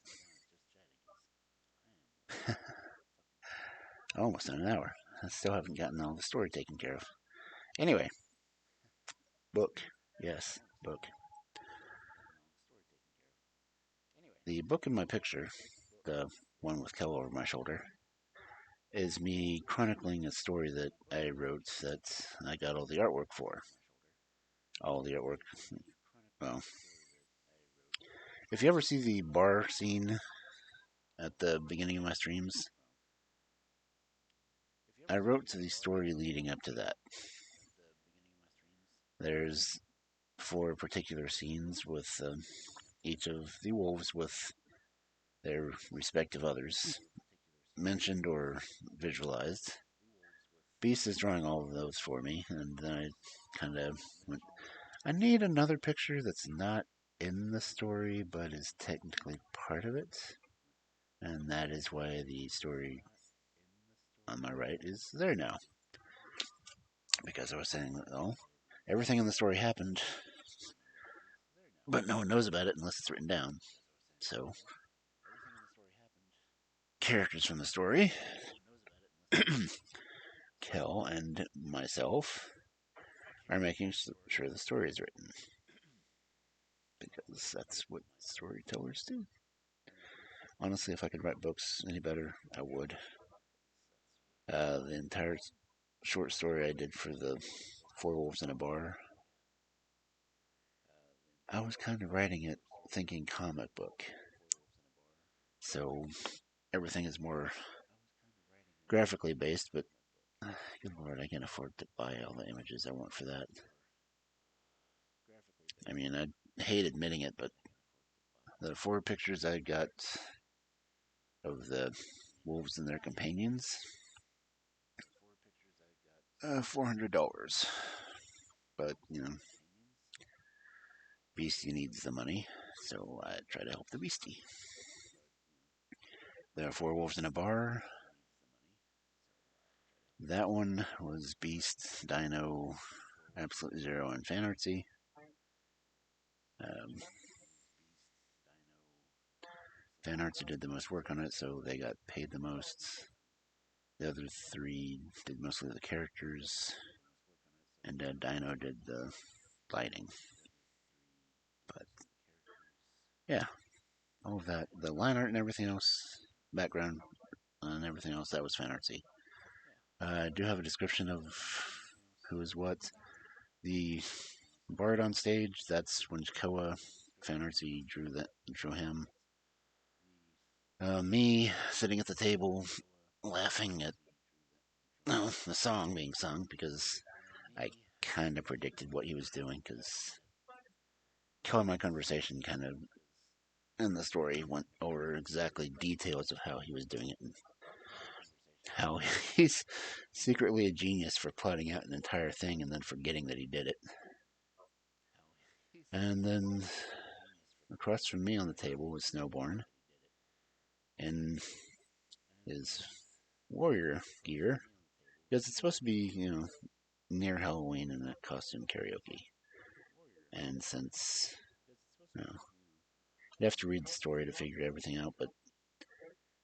Almost an hour. I still haven't gotten all the story taken care of. Anyway, book. Yes, book. The book in my picture, the one with Kel over my shoulder, is me chronicling a story that I wrote that I got all the artwork for. All the artwork. Well, if you ever see the bar scene at the beginning of my streams, I wrote the story leading up to that. There's 4 particular scenes with each of the wolves with their respective others mentioned or visualized. Beast is drawing all of those for me, and then I kind of went, I need another picture that's not in the story but is technically part of it. And that is why the story on my right is there now. Because I was saying that, everything in the story happened, but no one knows about it unless it's written down. So, characters from the story, Kel and myself, are making sure the story is written. Because that's what storytellers do. Honestly, if I could write books any better, I would. The entire short story I did for the 4 Wolves in a Bar, I was kind of writing it thinking comic book. So everything is more graphically based, but good lord, I can't afford to buy all the images I want for that. I mean, I hate admitting it, but the 4 pictures I got of the wolves and their companions, $400. But, Beastie needs the money, so I try to help the Beastie. There are 4 wolves in a bar. That one was Beast, Dino, Absolute Zero, and Fan Artsy. Fan Artsy did the most work on it, so they got paid the most. The other 3 did mostly the characters, and Dino did the lighting. But yeah, all of that, the line art and everything else, background and everything else, that was Fan Artsy. I do have a description of who is what. The bard on stage, that's when Koa Fan Artsy drew him. Me sitting at the table laughing at the song being sung because I kind of predicted what he was doing because Koa, my conversation kind of in the story went over exactly details of how he was doing it and how he's secretly a genius for plotting out an entire thing and then forgetting that he did it. And then across from me on the table was Snowborn in his warrior gear, because it's supposed to be, near Halloween in a costume karaoke. And since, you know, you have to read the story to figure everything out, but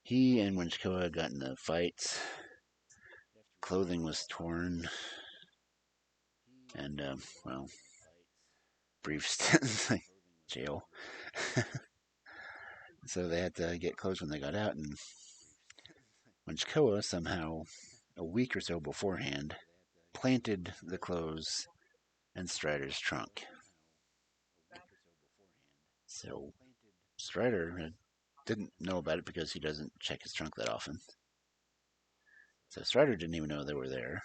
he and Winchkoa got in a fight. Clothing was torn, and, well, brief stint in jail. So they had to get clothes when they got out, and Winchkoa somehow, a week or so beforehand, planted the clothes in Strider's trunk. So Strider didn't know about it because he doesn't check his trunk that often. So Strider didn't even know they were there.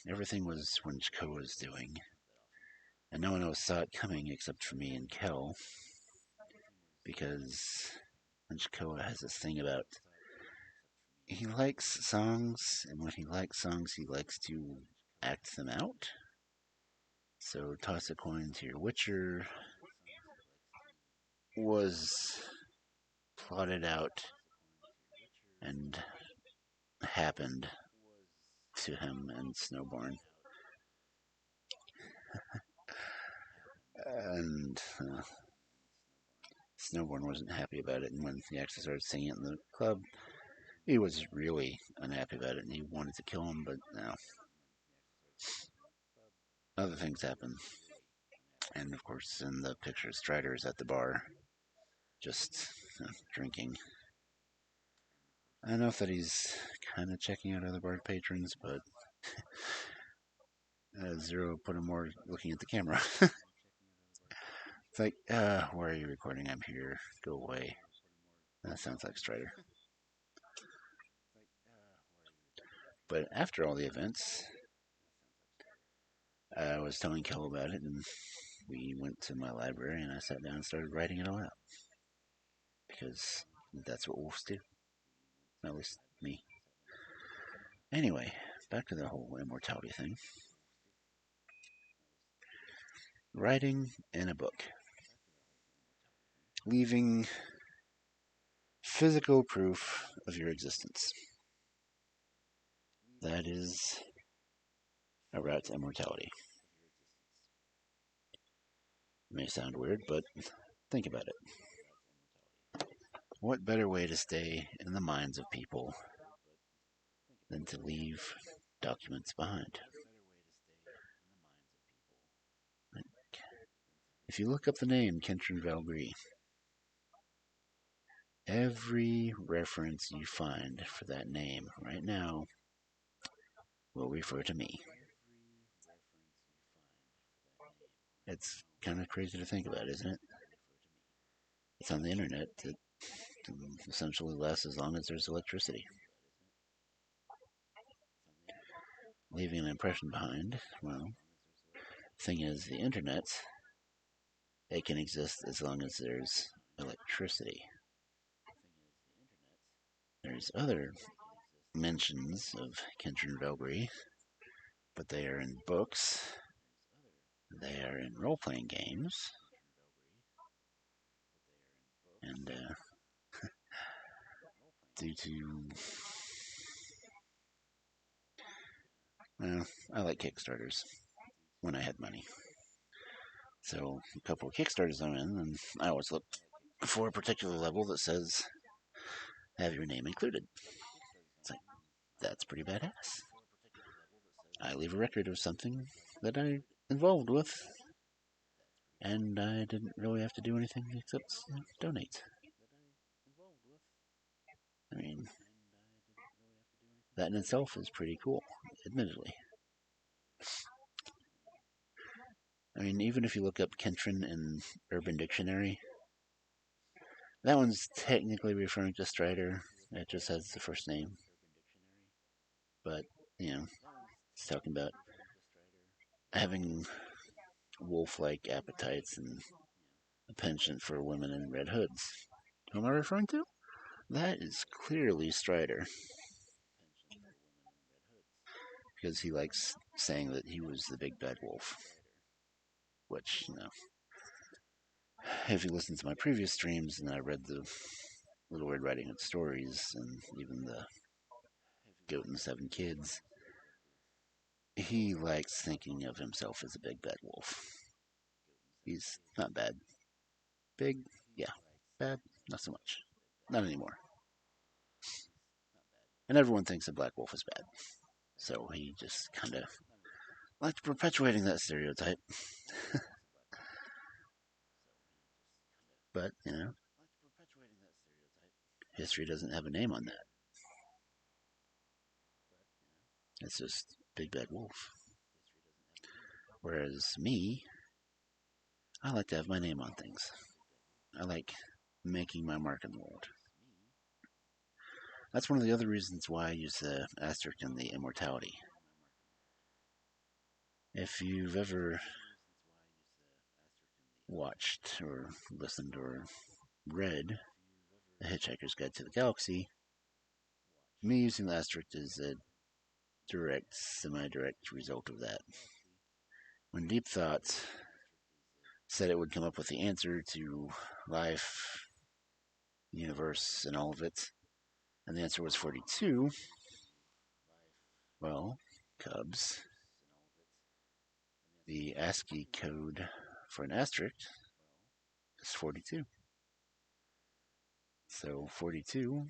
Everything was Winchkoa's doing. And no one else saw it coming except for me and Kel, because Winchkoa has this thing about he likes songs, and when he likes songs, he likes to act them out. So Toss a Coin to Your Witcher was plotted out and happened to him and Snowborn. And Snowborn wasn't happy about it, and when he actually started singing it in the club, he was really unhappy about it, and he wanted to kill him, but no. Other things happen. And of course, in the picture, Strider is at the bar, just drinking. I know that he's kind of checking out other bar patrons, but Zero put him more looking at the camera. It's like, why are you recording? I'm here. Go away. That sounds like Strider. But after all the events, I was telling Kel about it, and we went to my library, and I sat down and started writing it all out. Because that's what wolves do. At least me. Anyway, back to the whole immortality thing. Writing in a book. Leaving physical proof of your existence. That is a route to immortality. It may sound weird, but think about it. What better way to stay in the minds of people than to leave documents behind? If you look up the name Kentrin Valgry, every reference you find for that name right now will refer to me. It's kind of crazy to think about, isn't it? It's on the internet. It essentially lasts as long as there's electricity. Leaving an impression behind, well, thing is, the internet, it can exist as long as there's electricity. There's other mentions of Kentrin Velbury, but they are in books, they are in role-playing games, and due to, well, I like Kickstarters when I had money. So a couple of Kickstarters I'm in, and I always look for a particular level that says have your name included. It's like, that's pretty badass. I leave a record of something that I involved with, and I didn't really have to do anything except donate. I mean, that in itself is pretty cool, admittedly. I mean, even if you look up Kentrin in Urban Dictionary, that one's technically referring to Strider. It just has the first name. But, it's talking about having wolf-like appetites and a penchant for women in red hoods. Who am I referring to? That is clearly Strider. Because he likes saying that he was the big bad wolf. Which, if you listen to my previous streams, and I read the Little Red Riding Hood stories, and even the Goat and the Seven Kids, he likes thinking of himself as a big bad wolf. He's not bad. Big, yeah. Bad, not so much. Not anymore. And everyone thinks a black wolf is bad. So he just kind of likes perpetuating that stereotype. But, history doesn't have a name on that. It's just big bad wolf. Whereas me, I like to have my name on things. I like making my mark in the world. That's one of the other reasons why I use the asterisk in the immortality. If you've ever watched or listened or read The Hitchhiker's Guide to the Galaxy, me using the asterisk is a direct, semi-direct result of that. When Deep Thought said it would come up with the answer to life, universe, and all of it, and the answer was 42, well, Cubs, the ASCII code for an asterisk is 42. So 42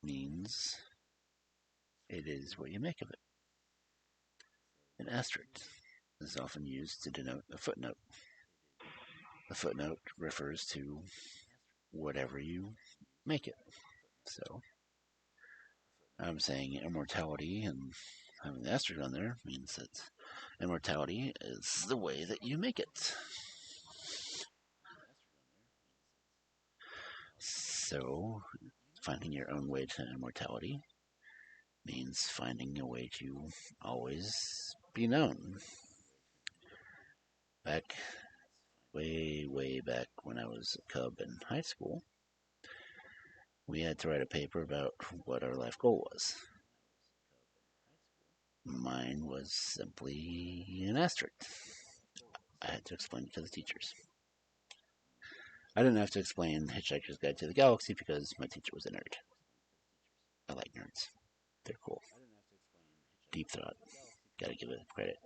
means it is what you make of it. An asterisk is often used to denote a footnote. The footnote refers to whatever you make it. So I'm saying immortality, and having the asterisk on there means that immortality is the way that you make it. So finding your own way to immortality means finding a way to always be known. Back, way back when I was a cub in high school, we had to write a paper about what our life goal was. Mine was simply an asterisk. I had to explain it to the teachers. I didn't have to explain Hitchhiker's Guide to the Galaxy because my teacher was a nerd. I like nerds. They're cool. Deep Thought. Gotta give it credit.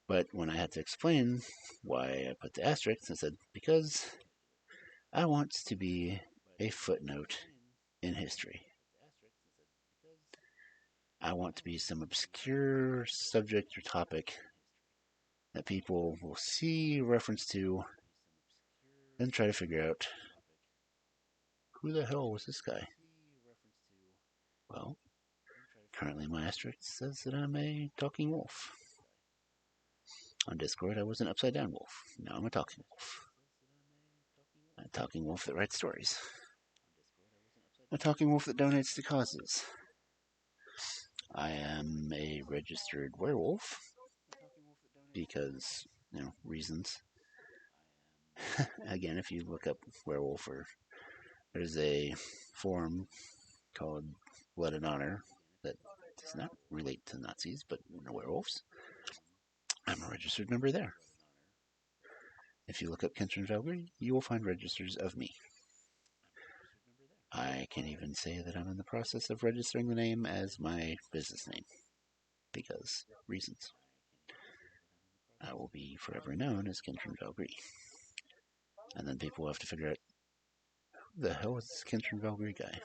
But when I had to explain why I put the asterisk, I said, because I want to be a footnote in history. I want to be some obscure subject or topic that people will see reference to and try to figure out who the hell was this guy? Well, currently my asterisk says that I'm a talking wolf. On Discord, I was an upside down wolf. Now I'm a talking wolf. A talking wolf that writes stories. A talking wolf that donates to causes. I am a registered werewolf because, reasons. Again, if you look up werewolf, there's a forum called Blood and Honor that does not relate to Nazis, but werewolves. I'm a registered member there. If you look up Kentron Valkyrie, you will find registers of me. I can even say that I'm in the process of registering the name as my business name because reasons. I will be forever known as Kentron Valkyrie. And then people will have to figure out who the hell is this Kentron Valkyrie guy?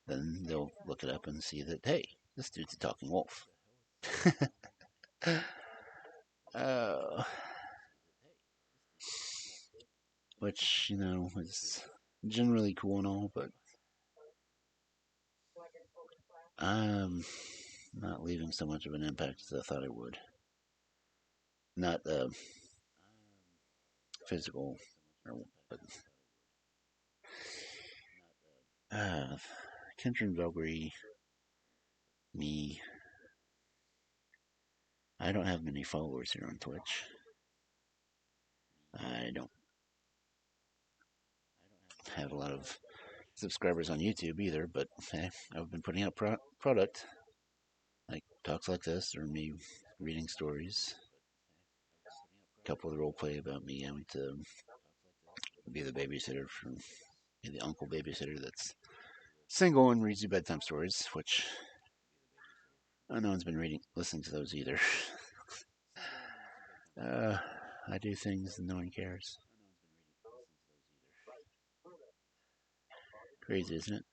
Then they'll look it up and see that, hey, this dude's a talking wolf. uh, which, is generally cool and all, but I'm not leaving so much of an impact as I thought I would. Not physical, but Kentron Valkyrie, me. I don't have many followers here on Twitch. I don't have a lot of subscribers on YouTube either, but hey, I've been putting out product like talks like this or me reading stories, couple of the roleplay about me having to be the babysitter from be the uncle babysitter that's single and reads you bedtime stories, which no one's been listening to those either. I do things and no one cares. Crazy, isn't it?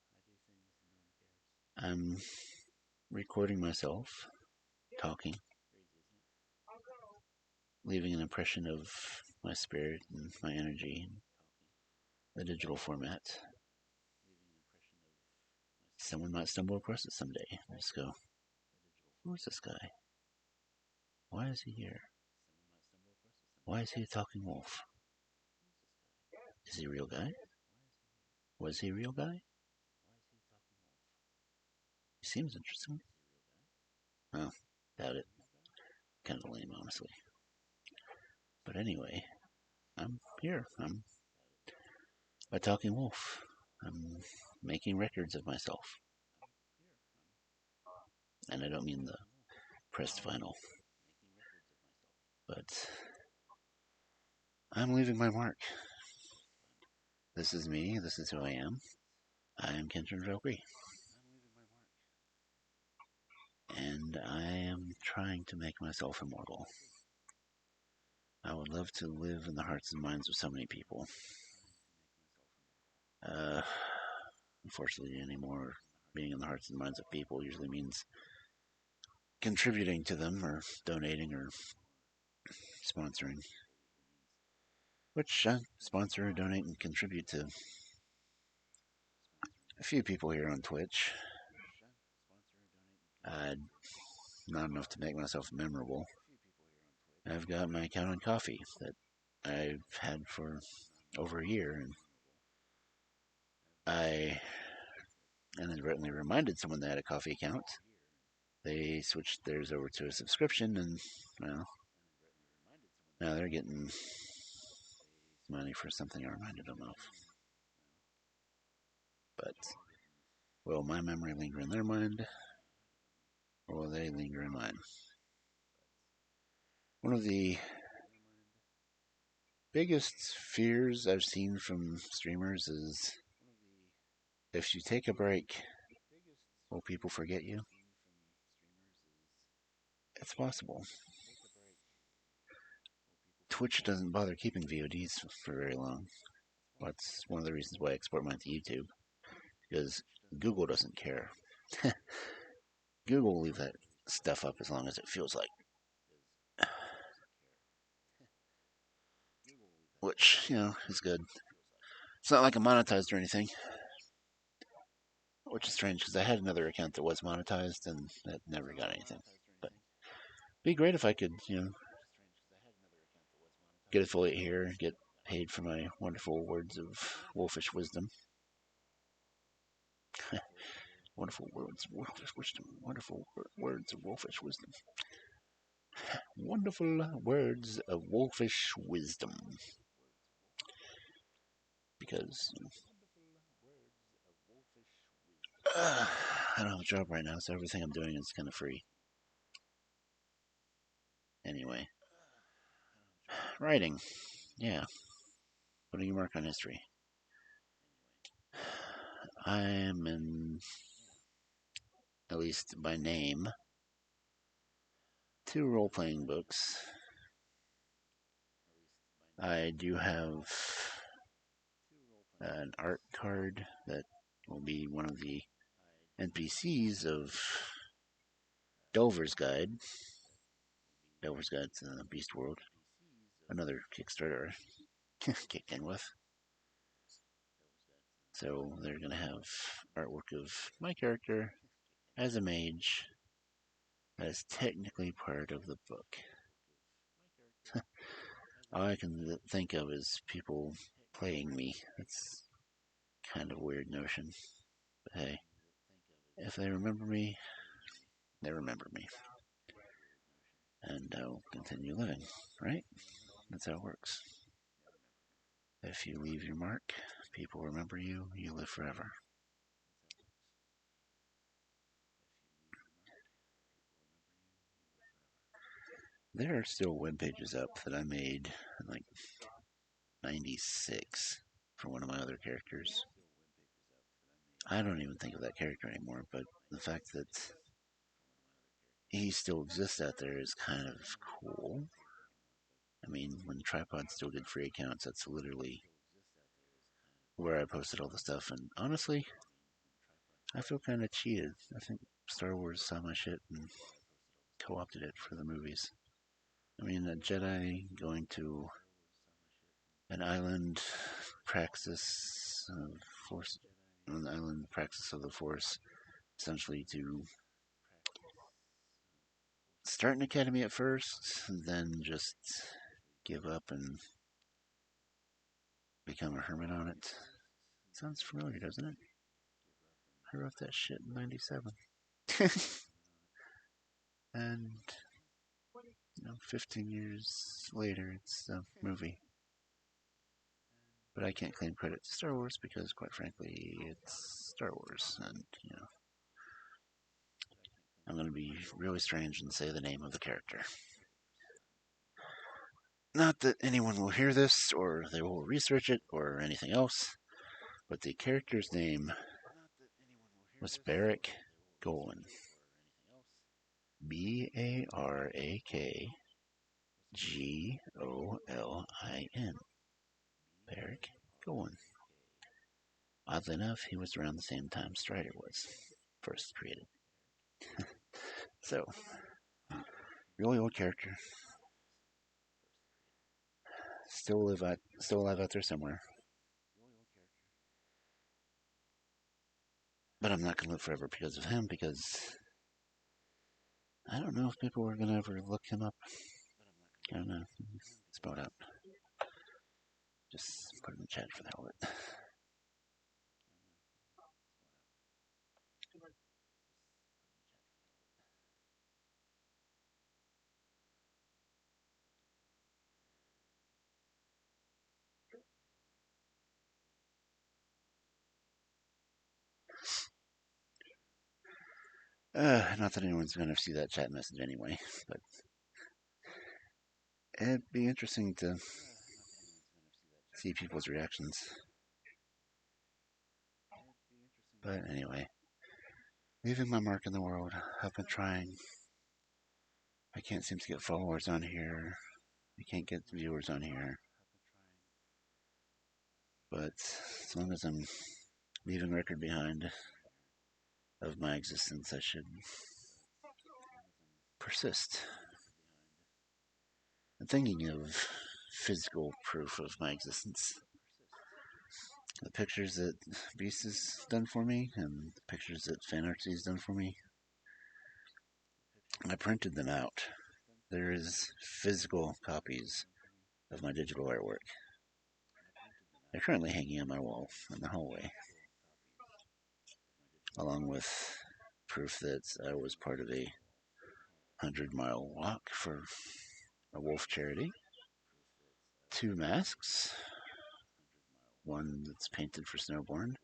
I'm recording myself talking, leaving an impression of my spirit and my energy in the digital format. Someone might stumble across it someday. Just go, who's this guy? Why is he here? Why is he a talking wolf? Is he a real guy? Was he a real guy? He seems interesting. Oh, doubt it. Kind of lame, honestly. But anyway, I'm here. I'm a talking wolf. I'm making records of myself. And I don't mean the pressed vinyl. But I'm leaving my mark. This is me. This is who I am. I am Kenton Velcree. And I am trying to make myself immortal. I would love to live in the hearts and minds of so many people. Unfortunately, anymore, being in the hearts and minds of people usually means contributing to them or donating or sponsoring. Which I sponsor, donate, and contribute to a few people here on Twitch. Not enough to make myself memorable. I've got my account on Coffee that I've had for over a year, and I inadvertently reminded someone they had a Coffee account. They switched theirs over to a subscription, and well, now they're getting money for something I reminded them of. But will my memory linger in their mind, or will they linger in mine? One of the biggest fears I've seen from streamers is if you take a break, will people forget you? It's possible. Twitch doesn't bother keeping VODs for very long. That's one of the reasons why I export mine to YouTube, because Google doesn't care. Google will leave that stuff up as long as it feels like. Which, is good. It's not like I'm monetized or anything, which is strange because I had another account that was monetized and that never got anything. But it'd be great if I could, get affiliate here, get paid for my wonderful words of wolfish wisdom. Wonderful words of wolfish wisdom. Wonderful words of wolfish wisdom. Wonderful words of wolfish wisdom. Because I don't have a job right now, so everything I'm doing is kind of free. Anyway, writing. Yeah. Putting your mark on history. I am in, at least by name, 2 role-playing books. I do have an art card that will be one of the NPCs of Delver's Guide. Delver's Guide to the Beast World. Another Kickstarter I kicked in with. So they're going to have artwork of my character as a mage that is technically part of the book. All I can think of is people playing me. That's kind of a weird notion. But hey, if they remember me, they remember me. And I'll continue living, right? That's how it works. If you leave your mark, people remember you, you live forever. There are still web pages up that I made in like '96 for one of my other characters. I don't even think of that character anymore, but the fact that he still exists out there is kind of cool. I mean, when Tripod still did free accounts, that's literally where I posted all the stuff. And honestly, I feel kind of cheated. I think Star Wars saw my shit and co-opted it for the movies. I mean, a Jedi going to an island praxis of force, an island praxis of the Force, essentially to start an academy at first, then just give up and become a hermit on it. Sounds familiar, doesn't it? I wrote that shit in '97. And 15 years later, it's a movie. But I can't claim credit to Star Wars because, quite frankly, it's Star Wars, and I'm going to be really strange and say the name of the character. Not that anyone will hear this, or they will research it, or anything else, but the character's name was Barrack Golan. BARAKGOLIN. Barrack Golan. Oddly enough, he was around the same time Strider was first created. So, really old character. Still alive out there somewhere. But I'm not gonna live forever because of him, because I don't know if people are gonna ever look him up. I don't know. It's about up. Just put it in the chat for the hell of it. Not that anyone's gonna see that chat message anyway, but it'd be interesting to see people's reactions. But anyway, leaving my mark in the world. I've been trying. I can't seem to get followers on here. I can't get viewers on here. But as long as I'm leaving record behind of my existence, I should persist. I'm thinking of physical proof of my existence. The pictures that Beast has done for me and the pictures that Fanartsy has done for me, I printed them out. There is physical copies of my digital artwork. They're currently hanging on my wall in the hallway, along with proof that I was part of a 100-mile walk for a wolf charity. 2 masks. One that's painted for Snowborn.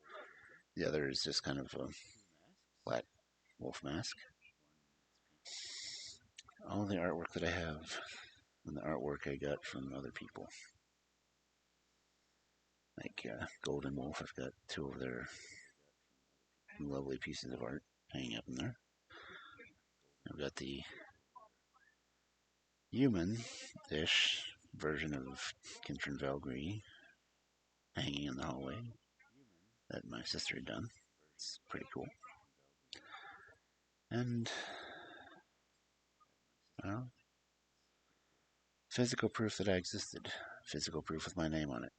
The other is just kind of a black wolf mask. All the artwork that I have, and the artwork I got from other people. Like Golden Wolf, I've got 2 of their lovely pieces of art hanging up in there. I've got the human-ish version of Kintrin Valkyrie hanging in the hallway that my sister had done. It's pretty cool. And, well, physical proof that I existed. Physical proof with my name on it.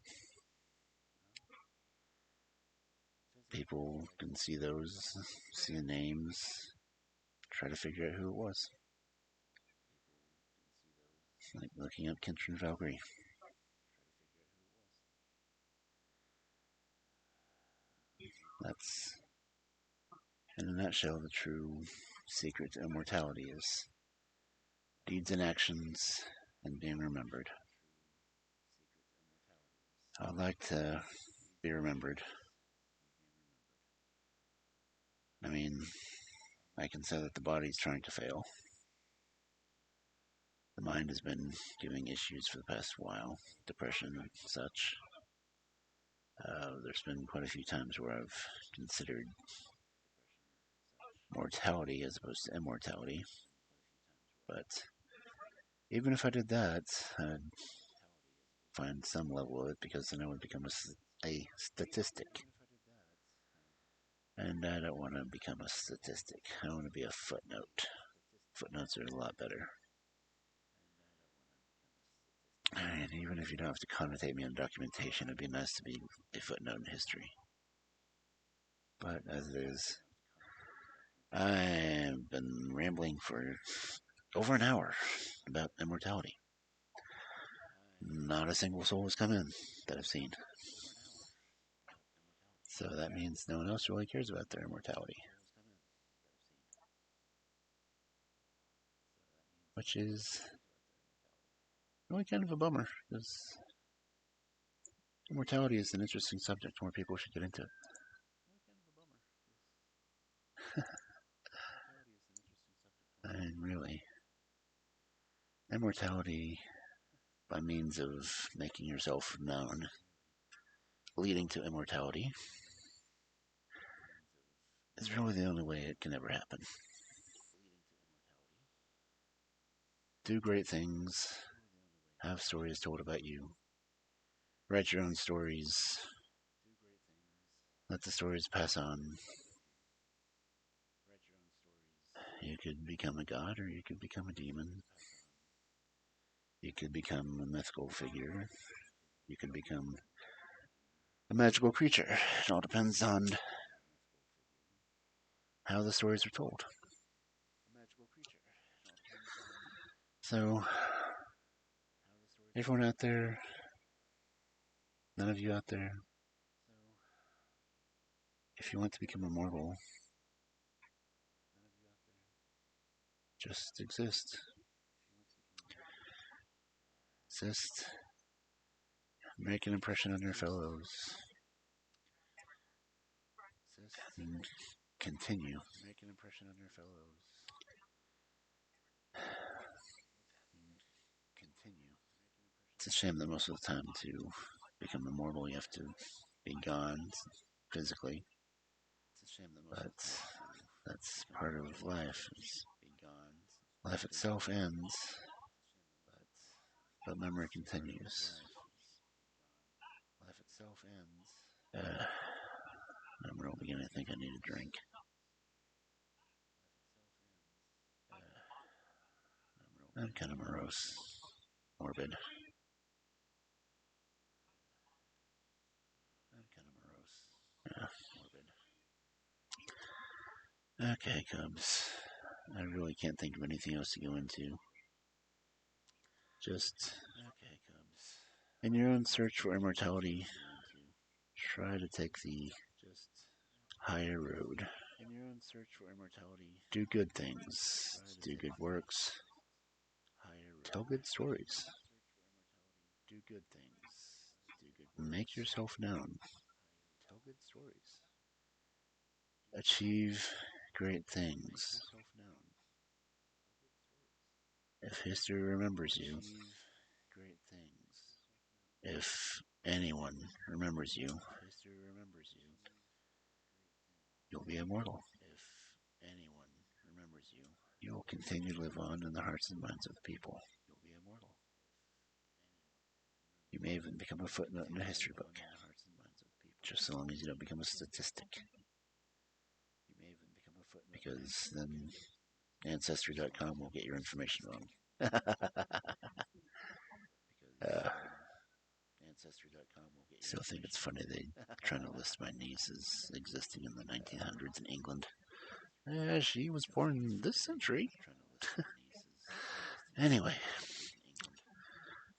People can see those, see the names, try to figure out who it was. Like looking up Kintrin Valkyrie. That's, in a nutshell, the true secret to immortality is deeds and actions and being remembered. I'd like to be remembered. I mean, I can say that the body's trying to fail. The mind has been giving issues for the past while, depression and such. There's been quite a few times where I've considered mortality as opposed to immortality. But even if I did that, I'd find some level of it because then I would become a statistic. And I don't want to become a statistic. I want to be a footnote. Footnotes are a lot better. And even if you don't have to connotate me in documentation, it'd be nice to be a footnote in history. But as it is, I've been rambling for over an hour about immortality. Not a single soul has come in that I've seen. So that means no one else really cares about their immortality. Which is really kind of a bummer, because immortality is an interesting subject. More people should get into it. And really, immortality by means of making yourself known, leading to immortality, is really the only way it can ever happen. Do great things, have stories told about you, write your own stories, let the stories pass on. You could become a god or you could become a demon. You could become a mythical figure. You could become a magical creature. It all depends on how the stories are told. So, everyone out there, none of you out there, if you want to become immortal, just exist. Exist. Make an impression on your fellows. And continue. Make an impression on your fellows. Continue. It's a shame that most of the time to become immortal you have to be gone physically. But that's part of life. Life itself ends, but memory continues. Life itself ends. I'm really beginning to think I need a drink. I'm kind of morose, morbid. Yeah. Okay, Cubs. I really can't think of anything else to go into. Just, in your own search for immortality, try to take the higher road. In your own search for immortality, do good things, do good works, tell good stories, do good things, make yourself known, tell good stories, achieve great things. If history remembers you, if anyone remembers you, you'll be immortal. If anyone remembers you, you will continue to live on in the hearts and minds of the people. You'll be immortal. You may even become a footnote in a history book, just so long as you don't become a statistic. Because then Ancestry.com will get your information wrong. Still think it's funny they trying to list my niece as existing in the 1900s in England. She was born this century. Anyway,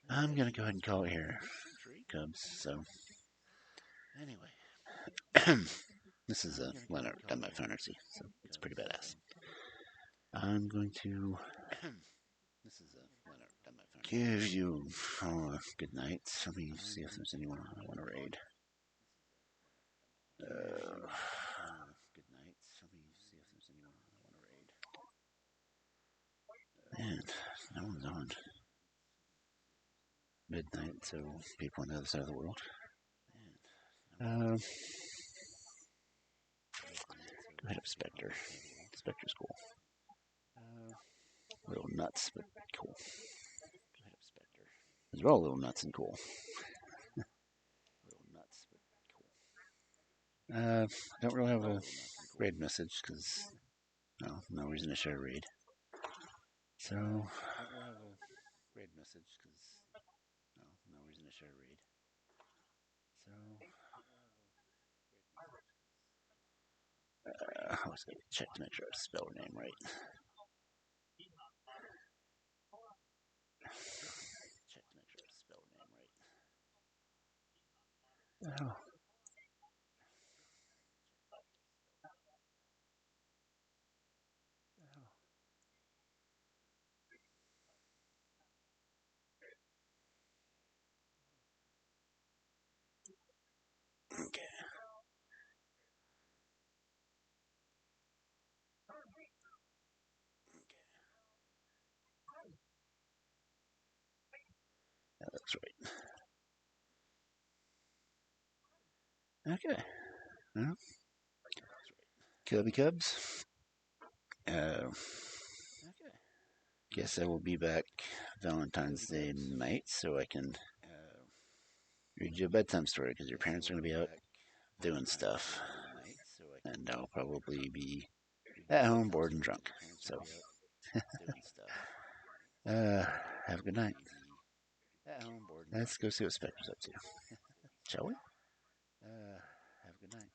I'm gonna go ahead and call it here, Cubs. So, anyway, this is a Leonard done by Fantasy, so it's pretty badass. I'm going to give you a good night. Let me see if there's anyone I want to raid. Good night. Let me see if there's anyone I want to raid. Man, no one's on. midnight, so people on the other side of the world. Go hit up Spectre. Spectre's cool. A little nuts, but cool. They're all a little nuts and cool. I don't really have a raid message because no reason to share a raid. So I always gotta check to make sure I spell her name right. Oh. Okay. Yeah, that's right. Okay. Well, Cubby Cubs. Guess I will be back Valentine's Day night so I can read you a bedtime story because your parents are going to be out doing stuff. And I'll probably be at home bored and drunk. So, have a good night. Let's go see what Spectre's up to. Shall we? Have a good night.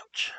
Ouch.